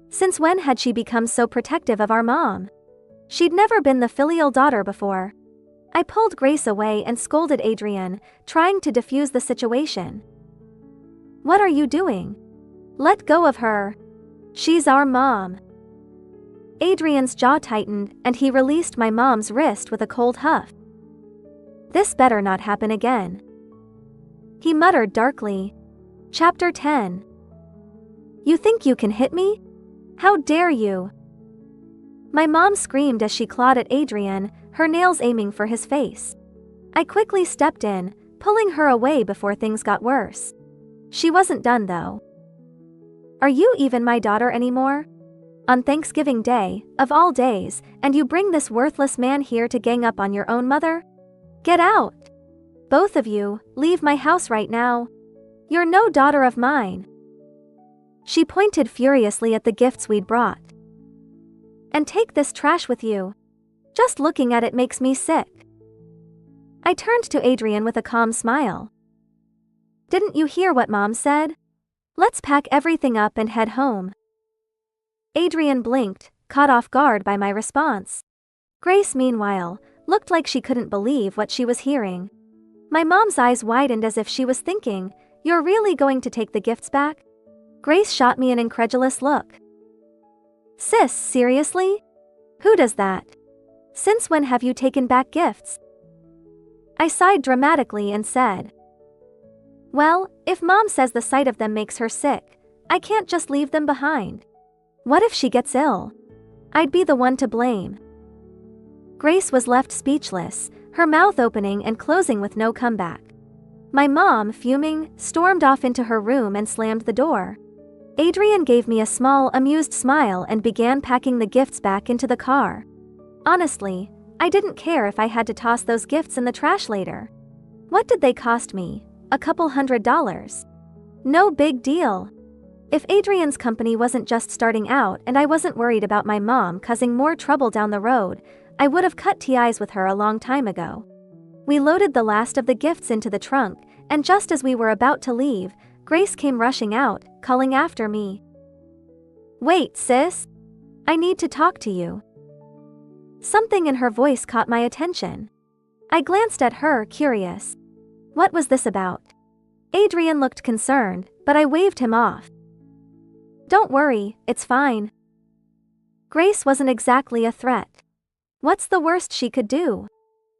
Since when had she become so protective of our mom? She'd never been the filial daughter before. I pulled Grace away and scolded Adrian, trying to defuse the situation. What are you doing? Let go of her. She's our mom. Adrian's jaw tightened and he released my mom's wrist with a cold huff. This better not happen again. He muttered darkly. Chapter 10. You think you can hit me? How dare you? My mom screamed as she clawed at Adrian, her nails aiming for his face. I quickly stepped in, pulling her away before things got worse. She wasn't done though. Are you even my daughter anymore? On Thanksgiving Day, of all days, and you bring this worthless man here to gang up on your own mother? Get out! Both of you, leave my house right now. You're no daughter of mine. She pointed furiously at the gifts we'd brought. And take this trash with you. Just looking at it makes me sick. I turned to Adrian with a calm smile. Didn't you hear what Mom said? Let's pack everything up and head home. Adrian blinked, caught off guard by my response. Grace, meanwhile, looked like she couldn't believe what she was hearing. My mom's eyes widened as if she was thinking, "You're really going to take the gifts back?" Grace shot me an incredulous look. Sis, seriously? Who does that? Since when have you taken back gifts? I sighed dramatically and said, well, if Mom says the sight of them makes her sick, I can't just leave them behind. What if she gets ill? I'd be the one to blame. Grace was left speechless, her mouth opening and closing with no comeback. My mom, fuming, stormed off into her room and slammed the door. Adrian gave me a small, amused smile and began packing the gifts back into the car. Honestly, I didn't care if I had to toss those gifts in the trash later. What did they cost me? A couple $100s. No big deal. If Adrian's company wasn't just starting out and I wasn't worried about my mom causing more trouble down the road, I would have cut ties with her a long time ago. We loaded the last of the gifts into the trunk, and just as we were about to leave, Grace came rushing out, calling after me. Wait, sis. I need to talk to you. Something in her voice caught my attention. I glanced at her, curious. What was this about? Adrian looked concerned, but I waved him off. Don't worry, it's fine. Grace wasn't exactly a threat. What's the worst she could do?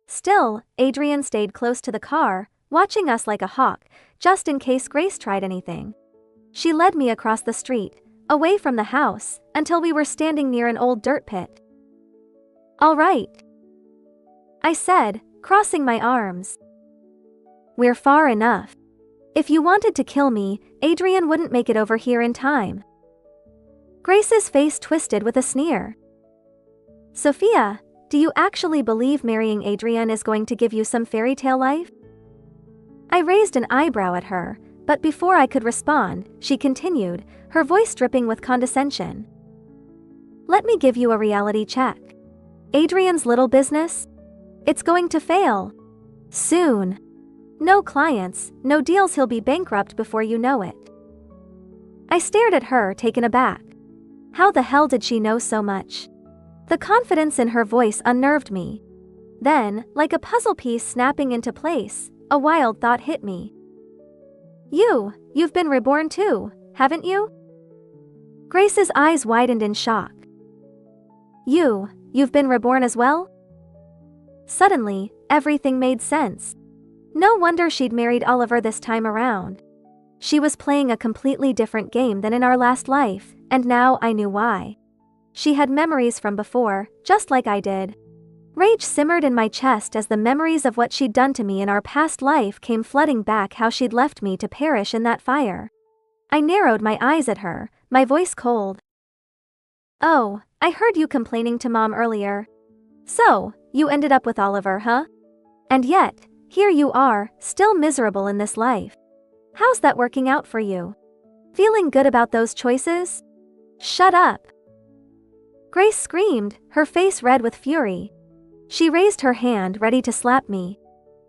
Still, Adrian stayed close to the car, watching us like a hawk, just in case Grace tried anything. She led me across the street, away from the house, until we were standing near an old dirt pit. All right, I said, crossing my arms. We're far enough. If you wanted to kill me, Adrian wouldn't make it over here in time. Grace's face twisted with a sneer. Sophia, do you actually believe marrying Adrian is going to give you some fairy tale life? I raised an eyebrow at her, but before I could respond, she continued, her voice dripping with condescension. Let me give you a reality check. Adrian's little business? It's going to fail. Soon. No clients, no deals, he'll be bankrupt before you know it. I stared at her, taken aback. How the hell did she know so much? The confidence in her voice unnerved me. Then, like a puzzle piece snapping into place, a wild thought hit me. You've been reborn too, haven't you? Grace's eyes widened in shock. You've been reborn as well? Suddenly, everything made sense. No wonder she'd married Oliver this time around. She was playing a completely different game than in our last life, and now I knew why. She had memories from before, just like I did. Rage simmered in my chest as the memories of what she'd done to me in our past life came flooding back, how she'd left me to perish in that fire. I narrowed my eyes at her, my voice cold. Oh, I heard you complaining to Mom earlier. So, you ended up with Oliver, huh? And yet, here you are, still miserable in this life. How's that working out for you? Feeling good about those choices? Shut up! Grace screamed, her face red with fury. She raised her hand, ready to slap me.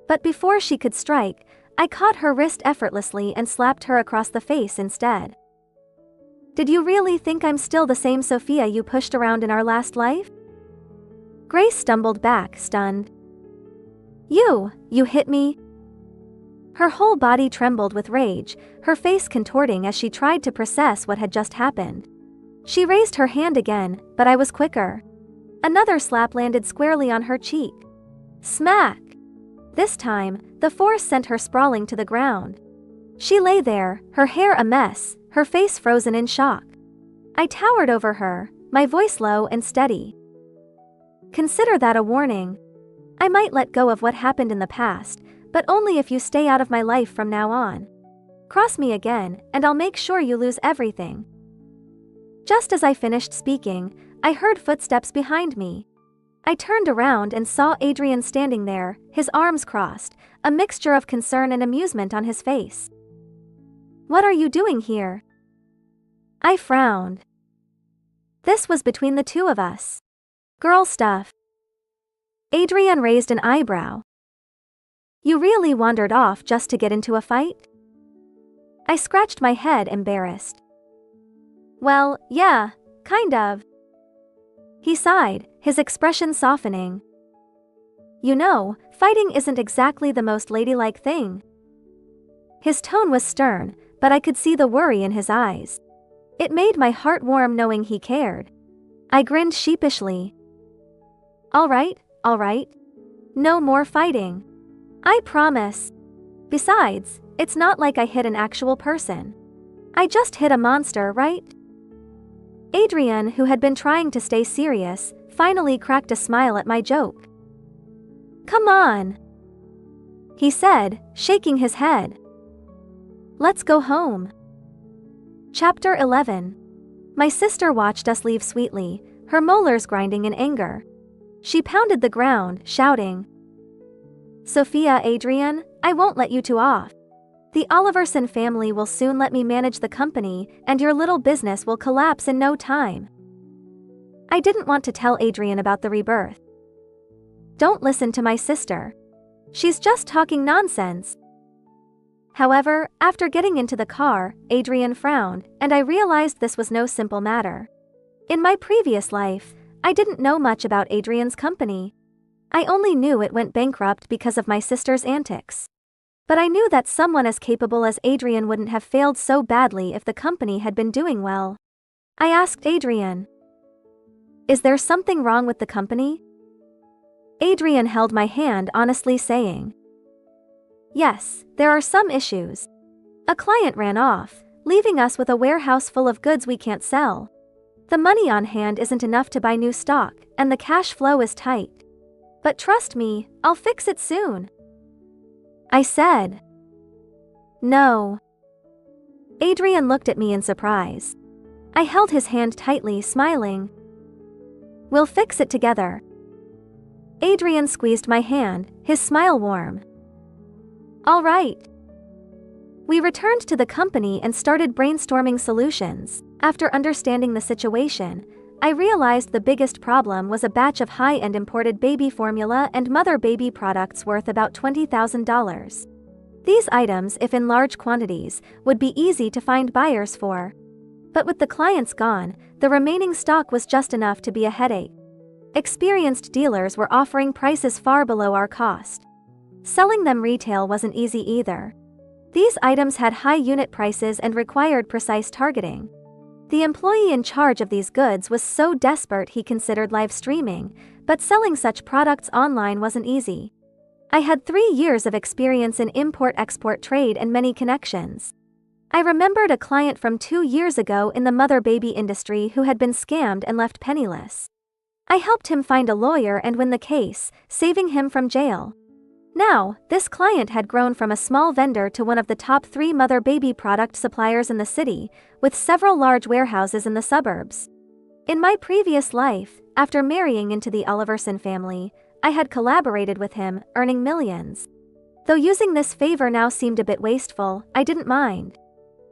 But before she could strike, I caught her wrist effortlessly and slapped her across the face instead. Did you really think I'm still the same Sophia you pushed around in our last life? Grace stumbled back, stunned. You hit me? Her whole body trembled with rage, her face contorting as she tried to process what had just happened. She raised her hand again, but I was quicker. Another slap landed squarely on her cheek. Smack! This time, the force sent her sprawling to the ground. She lay there, her hair a mess, her face frozen in shock. I towered over her, my voice low and steady. Consider that a warning. I might let go of what happened in the past, but only if you stay out of my life from now on. Cross me again, and I'll make sure you lose everything. Just as I finished speaking, I heard footsteps behind me. I turned around and saw Adrian standing there, his arms crossed, a mixture of concern and amusement on his face. What are you doing here? I frowned. This was between the two of us. Girl stuff. Adrian raised an eyebrow. You really wandered off just to get into a fight? I scratched my head, embarrassed. Well, yeah, kind of. He sighed, his expression softening. You know, fighting isn't exactly the most ladylike thing. His tone was stern, but I could see the worry in his eyes. It made my heart warm knowing he cared. I grinned sheepishly. All right. No more fighting. I promise. Besides, it's not like I hit an actual person. I just hit a monster, right? Adrian, who had been trying to stay serious, finally cracked a smile at my joke. Come on, he said, shaking his head. Let's go home. Chapter 11. My sister watched us leave sweetly, her molars grinding in anger. She pounded the ground, shouting, Sophia, Adrian, I won't let you two off. The Oliverson family will soon let me manage the company, and your little business will collapse in no time. I didn't want to tell Adrian about the rebirth. Don't listen to my sister. She's just talking nonsense. However, after getting into the car, Adrian frowned, and I realized this was no simple matter. In my previous life, I didn't know much about Adrian's company. I only knew it went bankrupt because of my sister's antics. But I knew that someone as capable as Adrian wouldn't have failed so badly if the company had been doing well. I asked Adrian, Is there something wrong with the company? Adrian held my hand, honestly saying, Yes, there are some issues. A client ran off, leaving us with a warehouse full of goods we can't sell. The money on hand isn't enough to buy new stock, and the cash flow is tight. But trust me, I'll fix it soon. I said. No. Adrian looked at me in surprise. I held his hand tightly, smiling. We'll fix it together. Adrian squeezed my hand, his smile warm. All right. We returned to the company and started brainstorming solutions. After understanding the situation, I realized the biggest problem was a batch of high-end imported baby formula and mother baby products worth about $20,000. These items, if in large quantities, would be easy to find buyers for. But with the clients gone, the remaining stock was just enough to be a headache. Experienced dealers were offering prices far below our cost. Selling them retail wasn't easy either. These items had high unit prices and required precise targeting. The employee in charge of these goods was so desperate he considered live streaming, but selling such products online wasn't easy. I had 3 years of experience in import-export trade and many connections. I remembered a client from 2 years ago in the mother-baby industry who had been scammed and left penniless. I helped him find a lawyer and win the case, saving him from jail. Now, this client had grown from a small vendor to one of the top 3 mother-baby product suppliers in the city, with several large warehouses in the suburbs. In my previous life, after marrying into the Oliverson family, I had collaborated with him, earning millions. Though using this favor now seemed a bit wasteful, I didn't mind.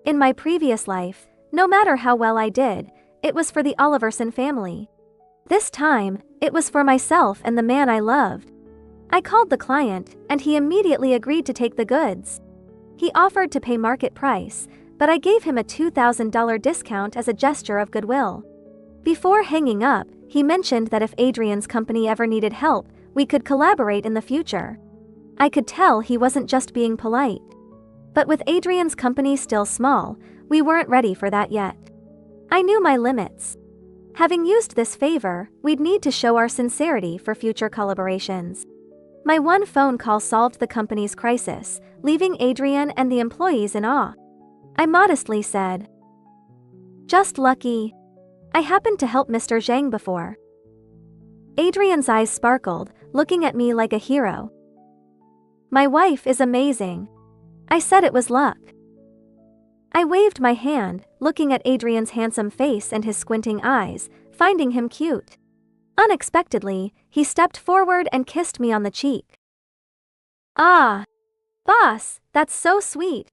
In my previous life, no matter how well I did, it was for the Oliverson family. This time, it was for myself and the man I loved. I called the client, and he immediately agreed to take the goods. He offered to pay market price, but I gave him a $2,000 discount as a gesture of goodwill. Before hanging up, he mentioned that if Adrian's company ever needed help, we could collaborate in the future. I could tell he wasn't just being polite. But with Adrian's company still small, we weren't ready for that yet. I knew my limits. Having used this favor, we'd need to show our sincerity for future collaborations. My one phone call solved the company's crisis, leaving Adrian and the employees in awe. I modestly said, "Just lucky. I happened to help Mr. Zhang before." Adrian's eyes sparkled, looking at me like a hero. "My wife is amazing." I said it was luck. I waved my hand, looking at Adrian's handsome face and his squinting eyes, finding him cute. Unexpectedly, he stepped forward and kissed me on the cheek. "Ah, boss, that's so sweet.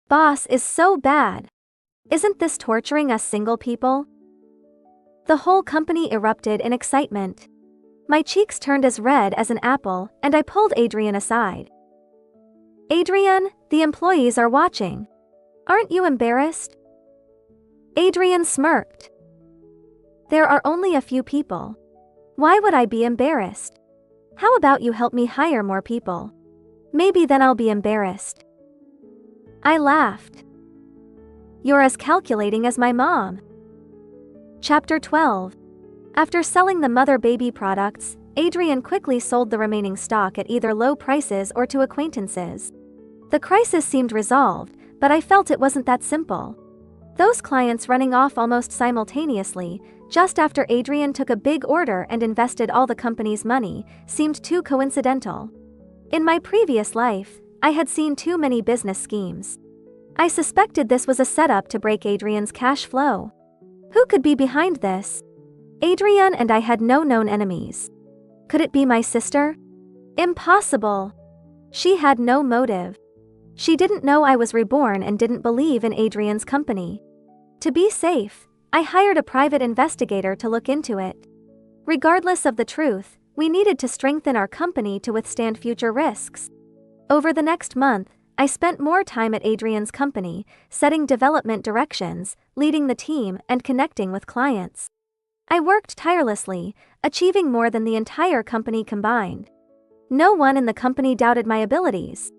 Boss is so bad. Isn't this torturing us single people?" The whole company erupted in excitement. My cheeks turned as red as an apple, and I pulled Adrian aside. "Adrian, the employees are watching. Aren't you embarrassed?" Adrian smirked. "There are only a few people. Why would I be embarrassed? How about you help me hire more people? Maybe then I'll be embarrassed." I laughed. "You're as calculating as my mom." Chapter 12. After selling the mother-baby products, Adrian quickly sold the remaining stock at either low prices or to acquaintances. The crisis seemed resolved, but I felt it wasn't that simple. Those clients running off almost simultaneously, just after Adrian took a big order and invested all the company's money, seemed too coincidental. In my previous life, I had seen too many business schemes. I suspected this was a setup to break Adrian's cash flow. Who could be behind this? Adrian and I had no known enemies. Could it be my sister? Impossible. She had no motive. She didn't know I was reborn and didn't believe in Adrian's company. To be safe, I hired a private investigator to look into it. Regardless of the truth, we needed to strengthen our company to withstand future risks. Over the next month, I spent more time at Adrian's company, setting development directions, leading the team, and connecting with clients. I worked tirelessly, achieving more than the entire company combined. No one in the company doubted my abilities.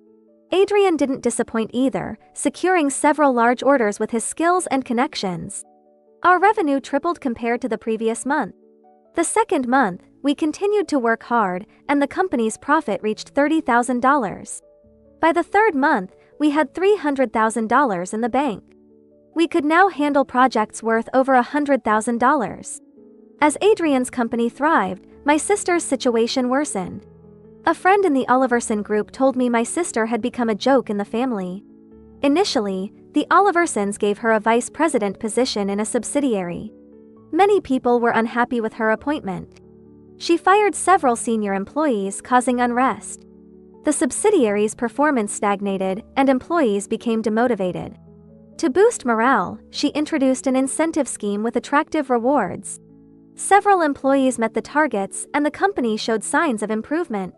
Adrian didn't disappoint either, securing several large orders with his skills and connections. Our revenue tripled compared to the previous month. The second month, we continued to work hard, and the company's profit reached $30,000. By the third month, we had $300,000 in the bank. We could now handle projects worth over $100,000. As Adrian's company thrived, my sister's situation worsened. A friend in the Oliverson group told me my sister had become a joke in the family. Initially, the Oliversons gave her a vice president position in a subsidiary. Many people were unhappy with her appointment. She fired several senior employees, causing unrest. The subsidiary's performance stagnated, and employees became demotivated. To boost morale, she introduced an incentive scheme with attractive rewards. Several employees met the targets, and the company showed signs of improvement.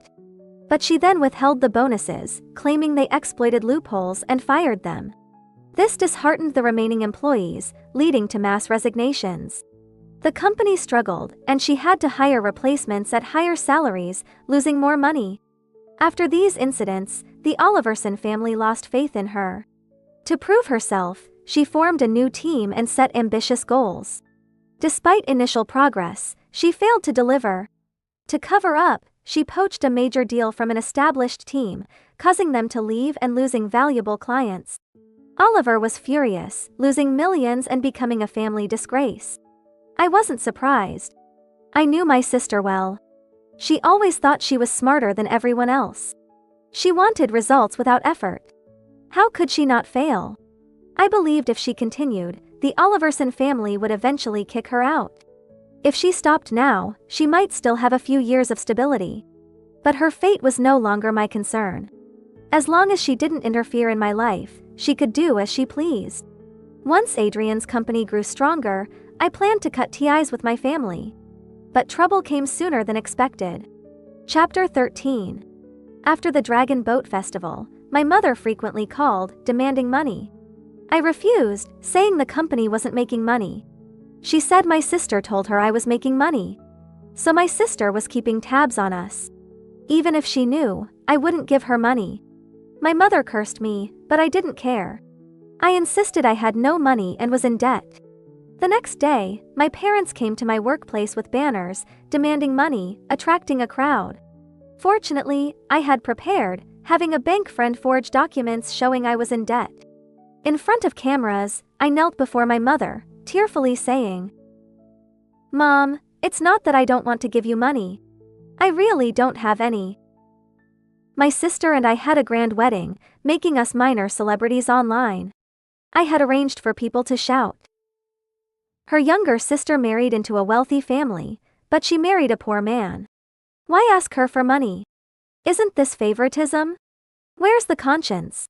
But she then withheld the bonuses, claiming they exploited loopholes, and fired them. This disheartened the remaining employees, leading to mass resignations. The company struggled, and she had to hire replacements at higher salaries, losing more money. After these incidents, the Oliverson family lost faith in her. To prove herself, she formed a new team and set ambitious goals. Despite initial progress, she failed to deliver. To cover up, she poached a major deal from an established team, causing them to leave and losing valuable clients. Oliver was furious, losing millions and becoming a family disgrace. I wasn't surprised. I knew my sister well. She always thought she was smarter than everyone else. She wanted results without effort. How could she not fail? I believed if she continued, the Oliverson family would eventually kick her out. If she stopped now, she might still have a few years of stability. But her fate was no longer my concern. As long as she didn't interfere in my life, she could do as she pleased. Once Adrian's company grew stronger, I planned to cut ties with my family. But trouble came sooner than expected. Chapter 13. After the Dragon Boat Festival, my mother frequently called, demanding money. I refused, saying the company wasn't making money. She said my sister told her I was making money. So my sister was keeping tabs on us. Even if she knew, I wouldn't give her money. My mother cursed me, but I didn't care. I insisted I had no money and was in debt. The next day, my parents came to my workplace with banners, demanding money, attracting a crowd. Fortunately, I had prepared, having a bank friend forge documents showing I was in debt. In front of cameras, I knelt before my mother, tearfully saying, "Mom, it's not that I don't want to give you money. I really don't have any." My sister and I had a grand wedding, making us minor celebrities online. I had arranged for people to shout. Her younger sister married into a wealthy family, but she married a poor man. Why ask her for money? Isn't this favoritism? Where's the conscience?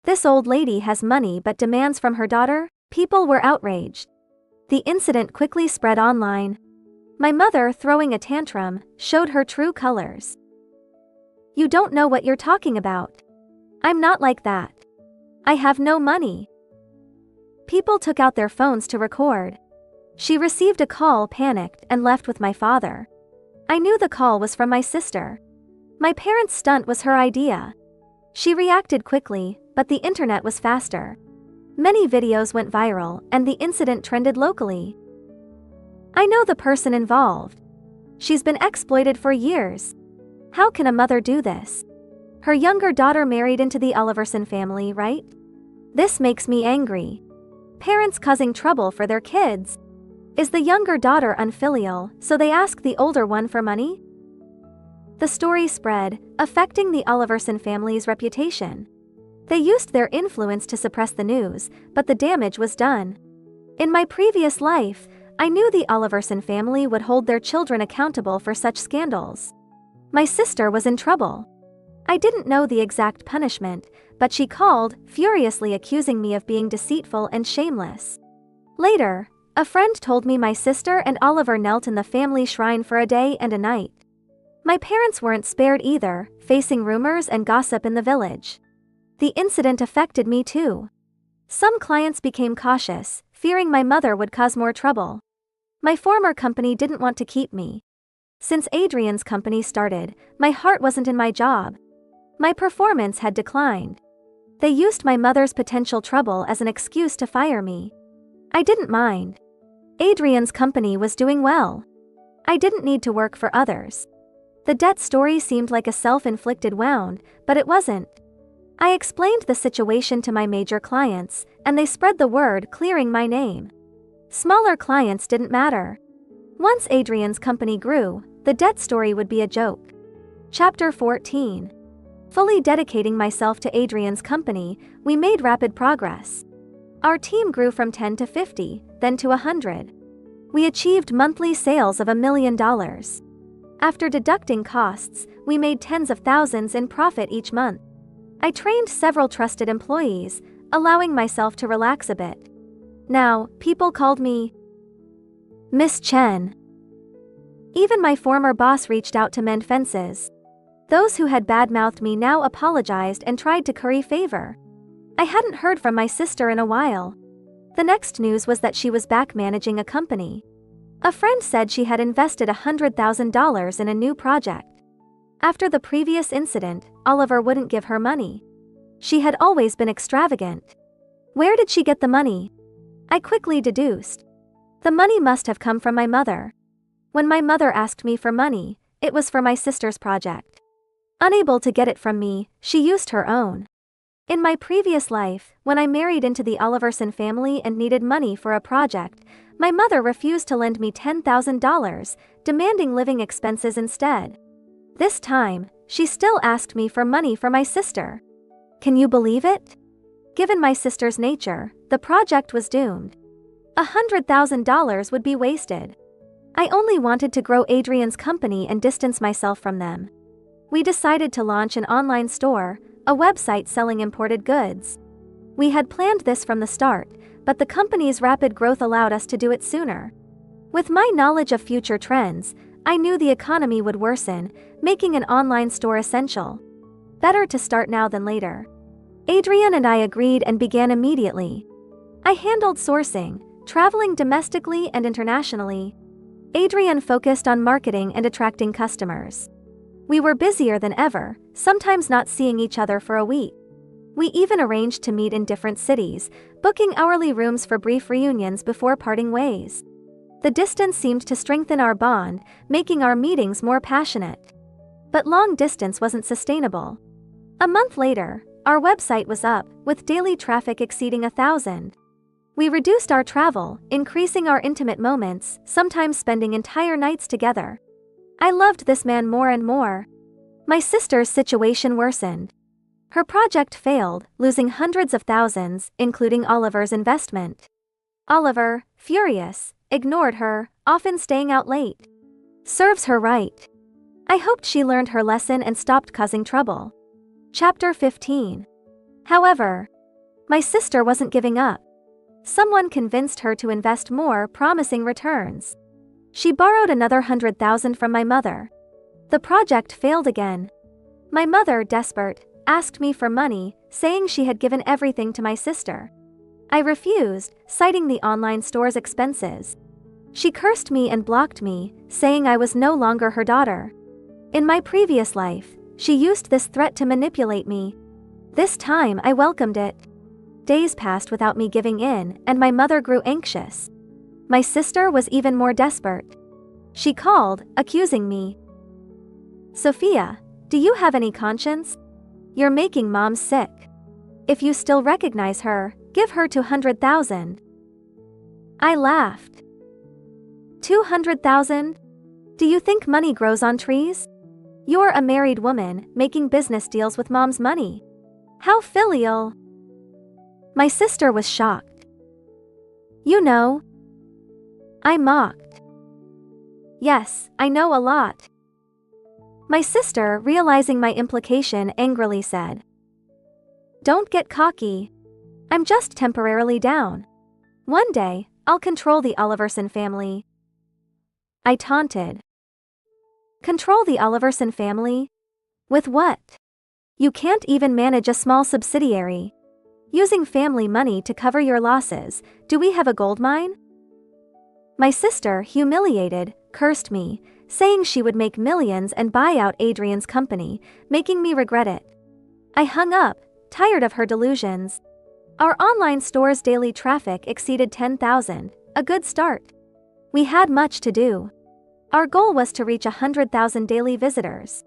This old lady has money but demands from her daughter? People were outraged. The incident quickly spread online. My mother, throwing a tantrum, showed her true colors. "You don't know what you're talking about. I'm not like that. I have no money." People took out their phones to record. She received a call, panicked, and left with my father. I knew the call was from my sister. My parents' stunt was her idea. She reacted quickly, but the internet was faster. Many videos went viral, and the incident trended locally. I know the person involved. She's been exploited for years. How can a mother do this? Her younger daughter married into the Oliverson family, right? This makes me angry. Parents causing trouble for their kids. Is the younger daughter unfilial, so they ask the older one for money? The story spread, affecting the Oliverson family's reputation. They used their influence to suppress the news, but the damage was done. In my previous life, I knew the Oliverson family would hold their children accountable for such scandals. My sister was in trouble. I didn't know the exact punishment, but she called, furiously accusing me of being deceitful and shameless. Later, a friend told me my sister and Oliver knelt in the family shrine for a day and a night. My parents weren't spared either, facing rumors and gossip in the village. The incident affected me too. Some clients became cautious, fearing my mother would cause more trouble. My former company didn't want to keep me. Since Adrian's company started, my heart wasn't in my job. My performance had declined. They used my mother's potential trouble as an excuse to fire me. I didn't mind. Adrian's company was doing well. I didn't need to work for others. The debt story seemed like a self-inflicted wound, but it wasn't. I explained the situation to my major clients, and they spread the word, clearing my name. Smaller clients didn't matter. Once Adrian's company grew, the debt story would be a joke. Chapter 14. Fully dedicating myself to Adrian's company, we made rapid progress. Our team grew from 10 to 50, then to 100. We achieved monthly sales of $1 million. After deducting costs, we made tens of thousands in profit each month. I trained several trusted employees, allowing myself to relax a bit. Now, people called me Miss Chen. Even my former boss reached out to mend fences. Those who had badmouthed me now apologized and tried to curry favor. I hadn't heard from my sister in a while. The next news was that she was back managing a company. A friend said she had invested $100,000 in a new project. After the previous incident, Oliver wouldn't give her money. She had always been extravagant. Where did she get the money? I quickly deduced. The money must have come from my mother. When my mother asked me for money, it was for my sister's project. Unable to get it from me, she used her own. In my previous life, when I married into the Oliverson family and needed money for a project, my mother refused to lend me $10,000, demanding living expenses instead. This time, she still asked me for money for my sister. Can you believe it? Given my sister's nature, the project was doomed. $100,000 would be wasted. I only wanted to grow Adrian's company and distance myself from them. We decided to launch an online store, a website selling imported goods. We had planned this from the start, but the company's rapid growth allowed us to do it sooner. With my knowledge of future trends, I knew the economy would worsen, making an online store essential. Better to start now than later. Adrian and I agreed and began immediately. I handled sourcing, traveling domestically and internationally. Adrian focused on marketing and attracting customers. We were busier than ever, sometimes not seeing each other for a week. We even arranged to meet in different cities, booking hourly rooms for brief reunions before parting ways. The distance seemed to strengthen our bond, making our meetings more passionate. But long distance wasn't sustainable. A month later, our website was up, with daily traffic exceeding 1,000. We reduced our travel, increasing our intimate moments, sometimes spending entire nights together. I loved this man more and more. My sister's situation worsened. Her project failed, losing hundreds of thousands, including Oliver's investment. Oliver, furious, ignored her, often staying out late. Serves her right. I hoped she learned her lesson and stopped causing trouble. Chapter 15. However, my sister wasn't giving up. Someone convinced her to invest more, promising returns. She borrowed another $100,000 from my mother. The project failed again. My mother, desperate, asked me for money, saying she had given everything to my sister. I refused, citing the online store's expenses. She cursed me and blocked me, saying I was no longer her daughter. In my previous life, she used this threat to manipulate me. This time I welcomed it. Days passed without me giving in, and my mother grew anxious. My sister was even more desperate. She called, accusing me. Sophia, do you have any conscience? You're making Mom sick. If you still recognize her, give her $200,000. I laughed. $200,000? Do you think money grows on trees? You're a married woman, making business deals with Mom's money. How filial. My sister was shocked. You know. I mocked. Yes, I know a lot. My sister, realizing my implication, angrily said, Don't get cocky. I'm just temporarily down. One day, I'll control the Oliverson family. I taunted. Control the Oliverson family? With what? You can't even manage a small subsidiary. Using family money to cover your losses, do we have a gold mine? My sister, humiliated, cursed me, saying she would make millions and buy out Adrian's company, making me regret it. I hung up, tired of her delusions. Our online store's daily traffic exceeded 10,000, a good start. We had much to do. Our goal was to reach 100,000 daily visitors.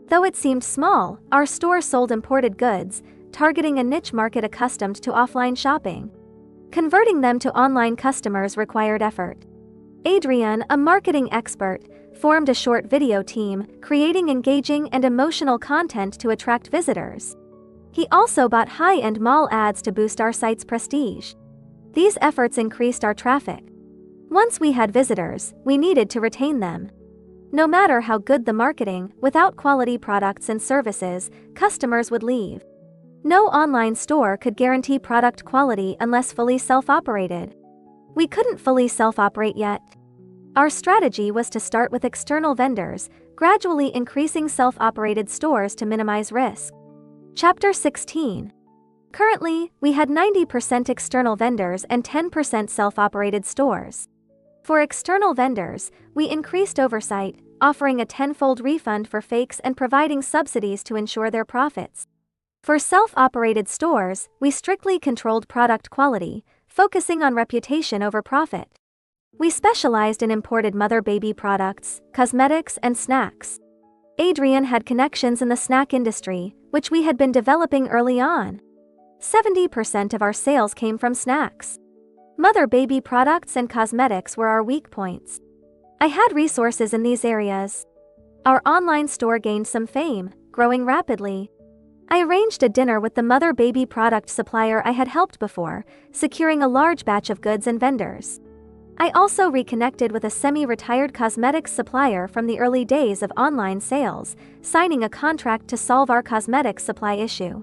Though it seemed small, our store sold imported goods, targeting a niche market accustomed to offline shopping. Converting them to online customers required effort. Adrian, a marketing expert, formed a short video team, creating engaging and emotional content to attract visitors. He also bought high-end mall ads to boost our site's prestige. These efforts increased our traffic. Once we had visitors, we needed to retain them. No matter how good the marketing, without quality products and services, customers would leave. No online store could guarantee product quality unless fully self-operated. We couldn't fully self-operate yet. Our strategy was to start with external vendors, gradually increasing self-operated stores to minimize risk. Chapter 16. Currently, we had 90% external vendors and 10% self-operated stores. For external vendors, we increased oversight, offering a tenfold refund for fakes and providing subsidies to ensure their profits. For self-operated stores, we strictly controlled product quality, focusing on reputation over profit. We specialized in imported mother-baby products, cosmetics, and snacks. Adrian had connections in the snack industry, which we had been developing early on. 70% of our sales came from snacks. Mother-baby products and cosmetics were our weak points. I had resources in these areas. Our online store gained some fame, growing rapidly. I arranged a dinner with the mother-baby product supplier I had helped before, securing a large batch of goods and vendors. I also reconnected with a semi-retired cosmetics supplier from the early days of online sales, signing a contract to solve our cosmetics supply issue.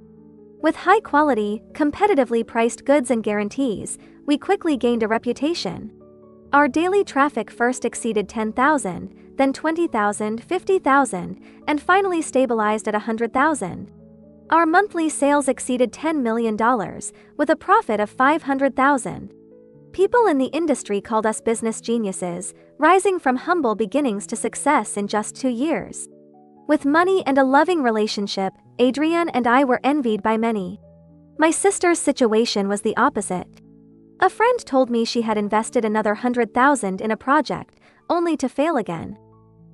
With high-quality, competitively priced goods and guarantees, we quickly gained a reputation. Our daily traffic first exceeded 10,000, then 20,000, 50,000, and finally stabilized at 100,000. Our monthly sales exceeded $10 million, with a profit of 500,000. People in the industry called us business geniuses, rising from humble beginnings to success in just 2 years. With money and a loving relationship, Adrian and I were envied by many. My sister's situation was the opposite. A friend told me she had invested another 100,000 in a project, only to fail again.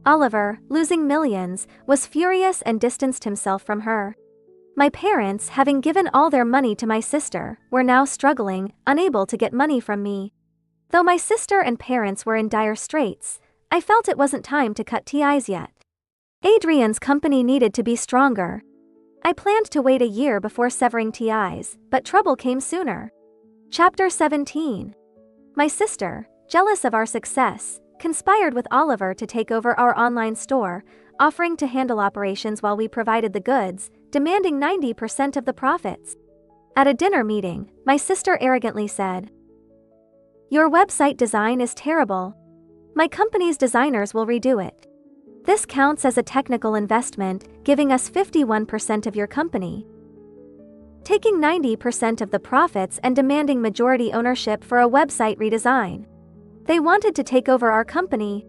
Oliver, losing millions, was furious and distanced himself from her. My parents, having given all their money to my sister, were now struggling, unable to get money from me. Though my sister and parents were in dire straits, I felt it wasn't time to cut ties yet. Adrian's company needed to be stronger. I planned to wait a year before severing ties, but trouble came sooner. Chapter 17. My sister, jealous of our success, conspired with Oliver to take over our online store, offering to handle operations while we provided the goods, demanding 90% of the profits. At a dinner meeting, my sister arrogantly said, "Your website design is terrible. My company's designers will redo it. This counts as a technical investment, giving us 51% of your company. Taking 90% of the profits and demanding majority ownership for a website redesign. They wanted to take over our company.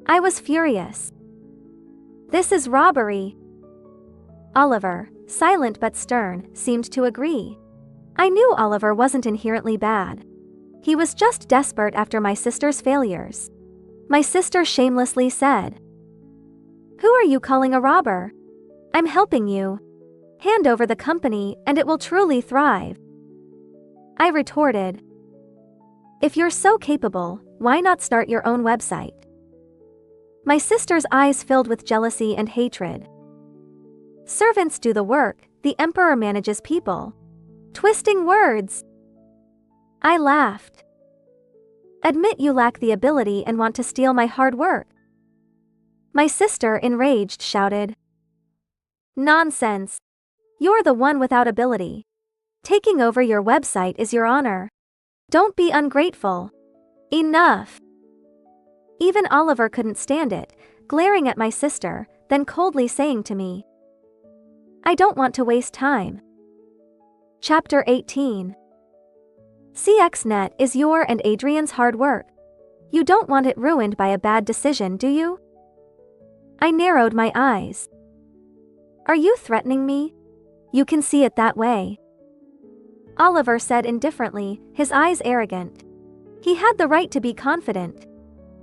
I was furious. This is robbery." Oliver, silent but stern, seemed to agree. I knew Oliver wasn't inherently bad. He was just desperate after my sister's failures. My sister shamelessly said, "Who are you calling a robber? I'm helping you. Hand over the company and it will truly thrive." I retorted, "If you're so capable, why not start your own website?" My sister's eyes filled with jealousy and hatred. "Servants do the work, the emperor manages people." Twisting words. I laughed. "Admit you lack the ability and want to steal my hard work." My sister, enraged, shouted, "Nonsense! You're the one without ability. Taking over your website is your honor. Don't be ungrateful. Enough." Even Oliver couldn't stand it, glaring at my sister, then coldly saying to me, "I don't want to waste time." Chapter 18. CXNet is your and Adrian's hard work. You don't want it ruined by a bad decision, do you? I narrowed my eyes. Are you threatening me? You can see it that way. Oliver said indifferently, his eyes arrogant. He had the right to be confident.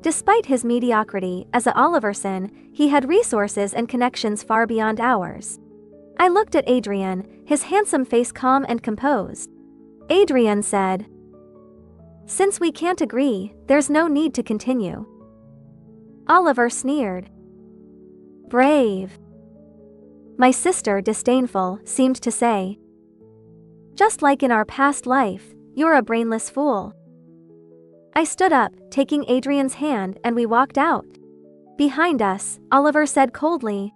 Despite his mediocrity as a Oliverson, he had resources and connections far beyond ours. I looked at Adrian, his handsome face calm and composed. Adrian said, Since we can't agree, there's no need to continue. Oliver sneered. Brave. My sister, disdainful, seemed to say. Just like in our past life, you're a brainless fool. I stood up, taking Adrian's hand, and we walked out. Behind us, Oliver said coldly,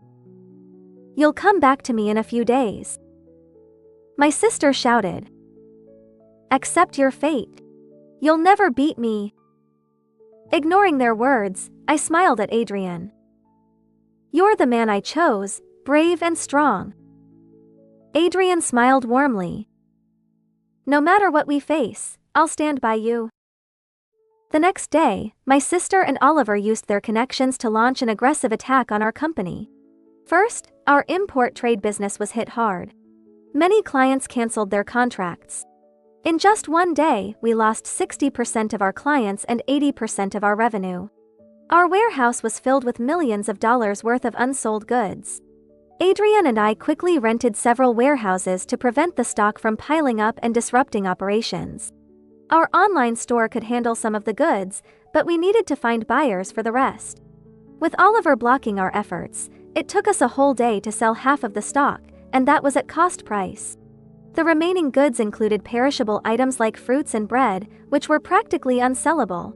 "You'll come back to me in a few days." My sister shouted, "Accept your fate. You'll never beat me." Ignoring their words, I smiled at Adrian. "You're the man I chose, brave and strong." Adrian smiled warmly. "No matter what we face, I'll stand by you." The next day, my sister and Oliver used their connections to launch an aggressive attack on our company. First, our import trade business was hit hard. Many clients canceled their contracts. In just one day, we lost 60% of our clients and 80% of our revenue. Our warehouse was filled with millions of dollars worth of unsold goods. Adrian and I quickly rented several warehouses to prevent the stock from piling up and disrupting operations. Our online store could handle some of the goods, but we needed to find buyers for the rest. With Oliver blocking our efforts, it took us a whole day to sell half of the stock, and that was at cost price. The remaining goods included perishable items like fruits and bread, which were practically unsellable.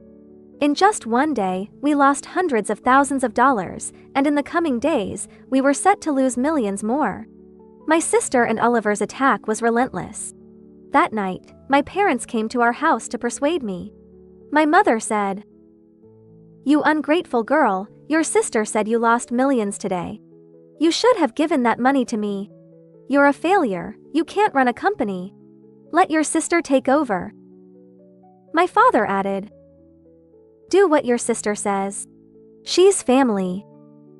In just one day, we lost hundreds of thousands of dollars, and in the coming days, we were set to lose millions more. My sister and Oliver's attack was relentless. That night, my parents came to our house to persuade me. My mother said, "You ungrateful girl, your sister said you lost millions today. You should have given that money to me. You're a failure, you can't run a company. Let your sister take over." My father added, "Do what your sister says. She's family.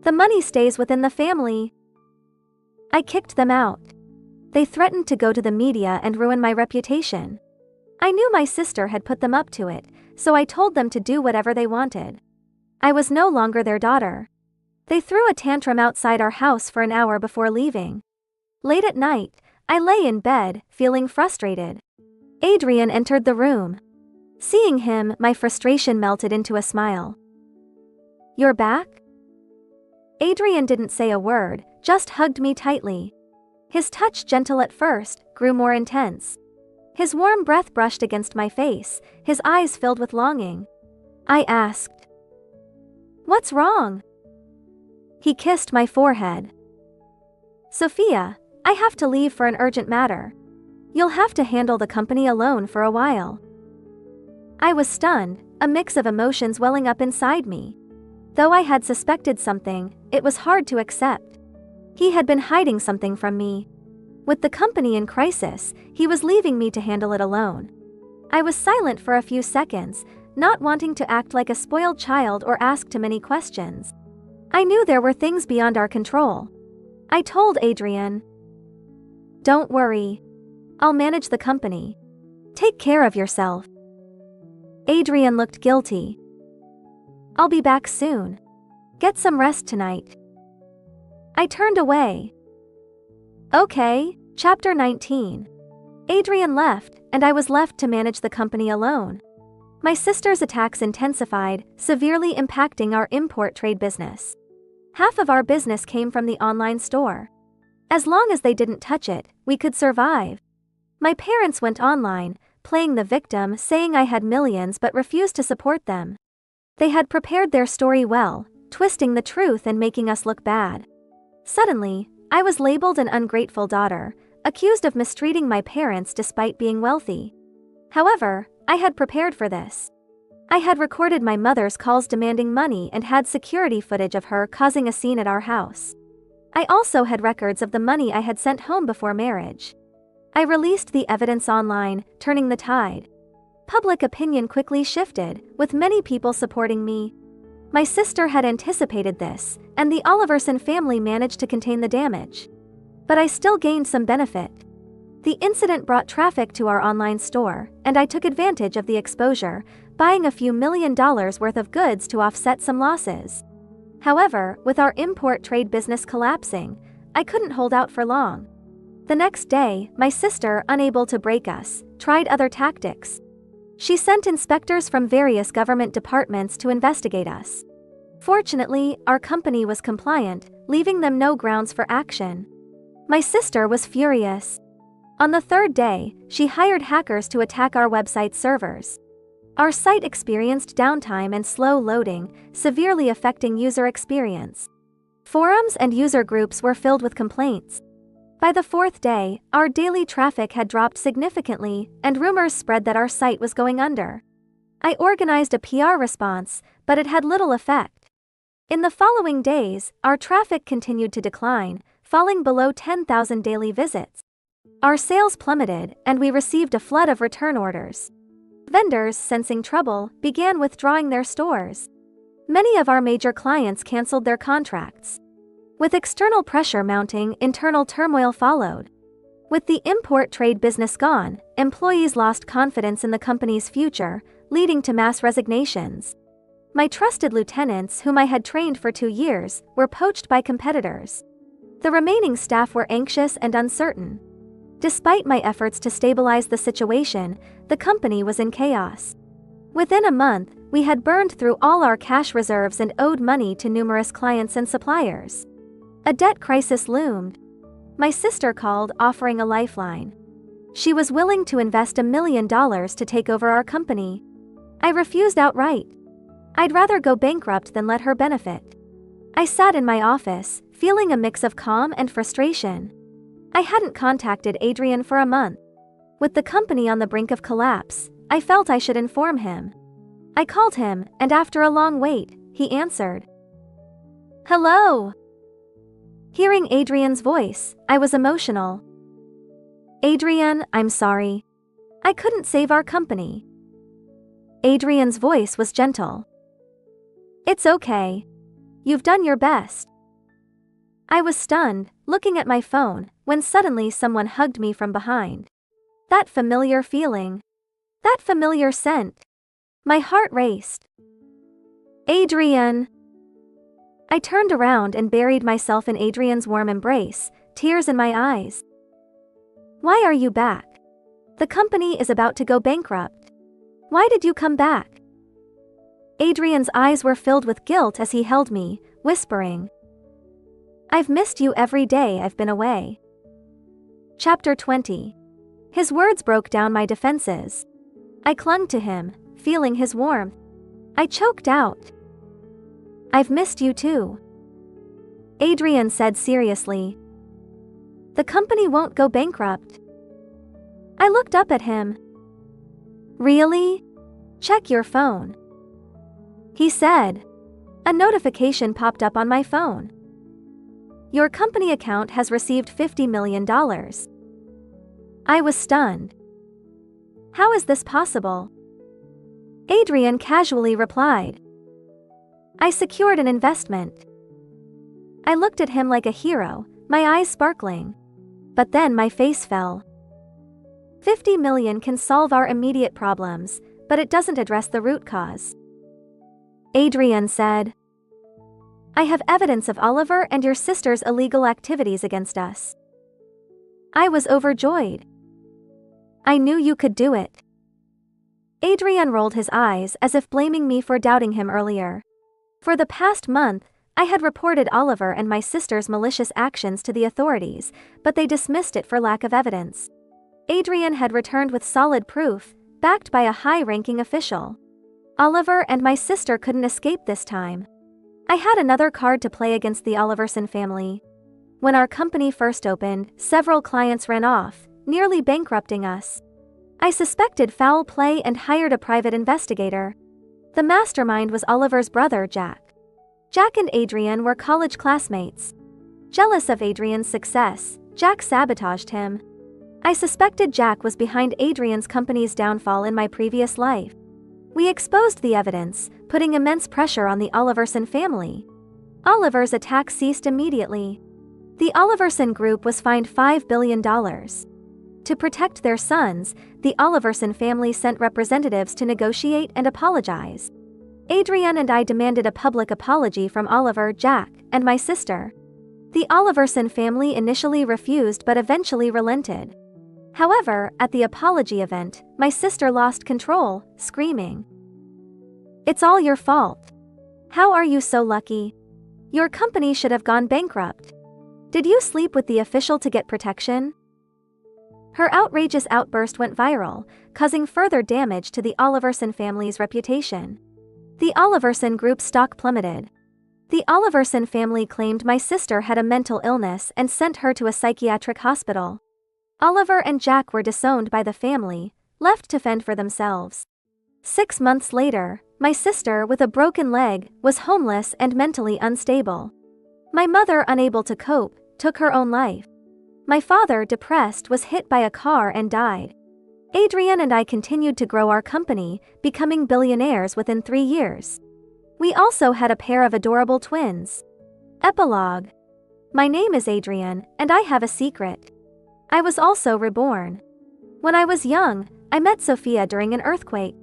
The money stays within the family." I kicked them out. They threatened to go to the media and ruin my reputation. I knew my sister had put them up to it, so I told them to do whatever they wanted. I was no longer their daughter. They threw a tantrum outside our house for an hour before leaving. Late at night, I lay in bed, feeling frustrated. Adrian entered the room. Seeing him, my frustration melted into a smile. "You're back?" Adrian didn't say a word, just hugged me tightly. His touch, gentle at first, grew more intense. His warm breath brushed against my face, his eyes filled with longing. I asked, "What's wrong?" He kissed my forehead. "Sophia, I have to leave for an urgent matter. You'll have to handle the company alone for a while." I was stunned, a mix of emotions welling up inside me. Though I had suspected something, it was hard to accept. He had been hiding something from me. With the company in crisis, he was leaving me to handle it alone. I was silent for a few seconds, not wanting to act like a spoiled child or ask too many questions. I knew there were things beyond our control. I told Adrian, "Don't worry. I'll manage the company. Take care of yourself." Adrian looked guilty. "I'll be back soon. Get some rest tonight." I turned away. Okay, Chapter 19. Adrian left, and I was left to manage the company alone. My sister's attacks intensified, severely impacting our import trade business. Half of our business came from the online store. As long as they didn't touch it, we could survive. My parents went online, playing the victim, saying I had millions but refused to support them. They had prepared their story well, twisting the truth and making us look bad. Suddenly, I was labeled an ungrateful daughter, accused of mistreating my parents despite being wealthy. However, I had prepared for this. I had recorded my mother's calls demanding money and had security footage of her causing a scene at our house. I also had records of the money I had sent home before marriage. I released the evidence online, turning the tide. Public opinion quickly shifted, with many people supporting me. My sister had anticipated this, and the Oliverson family managed to contain the damage. But I still gained some benefit. The incident brought traffic to our online store, and I took advantage of the exposure, buying a few $1 million worth of goods to offset some losses. However, with our import trade business collapsing, I couldn't hold out for long. The next day, my sister, unable to break us, tried other tactics. She sent inspectors from various government departments to investigate us. Fortunately, our company was compliant, leaving them no grounds for action. My sister was furious. On the third day, she hired hackers to attack our website servers. Our site experienced downtime and slow loading, severely affecting user experience. Forums and user groups were filled with complaints. By the fourth day, our daily traffic had dropped significantly, and rumors spread that our site was going under. I organized a PR response, but it had little effect. In the following days, our traffic continued to decline, falling below 10,000 daily visits. Our sales plummeted, and we received a flood of return orders. Vendors, sensing trouble, began withdrawing their stores. Many of our major clients canceled their contracts. With external pressure mounting, internal turmoil followed. With the import trade business gone, employees lost confidence in the company's future, leading to mass resignations. My trusted lieutenants, whom I had trained for 2 years, were poached by competitors. The remaining staff were anxious and uncertain. Despite my efforts to stabilize the situation, the company was in chaos. Within a month, we had burned through all our cash reserves and owed money to numerous clients and suppliers. A debt crisis loomed. My sister called, offering a lifeline. She was willing to invest $1 million to take over our company. I refused outright. I'd rather go bankrupt than let her benefit. I sat in my office, feeling a mix of calm and frustration. I hadn't contacted Adrian for a month. With the company on the brink of collapse, I felt I should inform him. I called him, and after a long wait, he answered. "Hello." Hearing Adrian's voice, I was emotional. "Adrian, I'm sorry. I couldn't save our company." Adrian's voice was gentle. "It's okay. You've done your best." I was stunned, looking at my phone, when suddenly someone hugged me from behind. That familiar feeling. That familiar scent. My heart raced. "Adrian!" I turned around and buried myself in Adrian's warm embrace, tears in my eyes. "Why are you back? The company is about to go bankrupt. Why did you come back?" Adrian's eyes were filled with guilt as he held me, whispering, "I've missed you every day I've been away." Chapter 20. His words broke down my defenses. I clung to him, feeling his warmth. I choked out, "I've missed you too." Adrian said seriously, "The company won't go bankrupt." I looked up at him. "Really? Check your phone." He said. A notification popped up on my phone. "Your company account has received $50 million. I was stunned. "How is this possible?" Adrian casually replied, "I secured an investment." I looked at him like a hero, my eyes sparkling. But then my face fell. $50 million can solve our immediate problems, but it doesn't address the root cause. Adrian said, "I have evidence of Oliver and your sister's illegal activities against us." I was overjoyed. "I knew you could do it." Adrian rolled his eyes as if blaming me for doubting him earlier. For the past month, I had reported Oliver and my sister's malicious actions to the authorities, but they dismissed it for lack of evidence. Adrian had returned with solid proof, backed by a high-ranking official. Oliver and my sister couldn't escape this time. I had another card to play against the Oliverson family. When our company first opened, several clients ran off, nearly bankrupting us. I suspected foul play and hired a private investigator. The mastermind was Oliver's brother, Jack. Jack and Adrian were college classmates. Jealous of Adrian's success, Jack sabotaged him. I suspected Jack was behind Adrian's company's downfall in my previous life. We exposed the evidence, putting immense pressure on the Oliverson family. Oliver's attack ceased immediately. The Oliverson Group was fined $5 billion. To protect their sons, the Oliverson family sent representatives to negotiate and apologize. Adrian and I demanded a public apology from Oliver, Jack, and my sister. The Oliverson family initially refused but eventually relented. However, at the apology event, my sister lost control, screaming, "It's all your fault. How are you so lucky? Your company should have gone bankrupt. Did you sleep with the official to get protection?" Her outrageous outburst went viral, causing further damage to the Oliverson family's reputation. The Oliverson Group's stock plummeted. The Oliverson family claimed my sister had a mental illness and sent her to a psychiatric hospital. Oliver and Jack were disowned by the family, left to fend for themselves. 6 months later, my sister, with a broken leg, was homeless and mentally unstable. My mother, unable to cope, took her own life. My father, depressed, was hit by a car and died. Adrian and I continued to grow our company, becoming billionaires within 3 years. We also had a pair of adorable twins. Epilogue. My name is Adrian, and I have a secret. I was also reborn. When I was young, I met Sophia during an earthquake.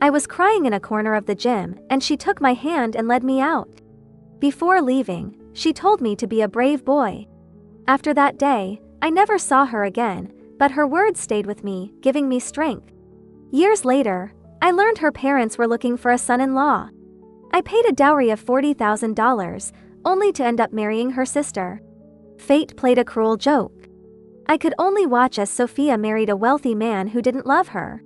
I was crying in a corner of the gym, and she took my hand and led me out. Before leaving, she told me to be a brave boy. After that day, I never saw her again, but her words stayed with me, giving me strength. Years later, I learned her parents were looking for a son-in-law. I paid a dowry of $40,000, only to end up marrying her sister. Fate played a cruel joke. I could only watch as Sophia married a wealthy man who didn't love her.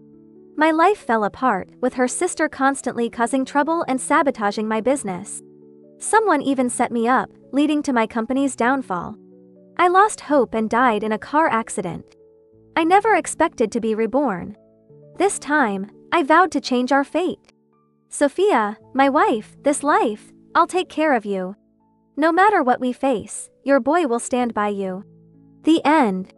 My life fell apart, with her sister constantly causing trouble and sabotaging my business. Someone even set me up, leading to my company's downfall. I lost hope and died in a car accident. I never expected to be reborn. This time, I vowed to change our fate. Sophia, my wife, this life, I'll take care of you. No matter what we face, your boy will stand by you. The end.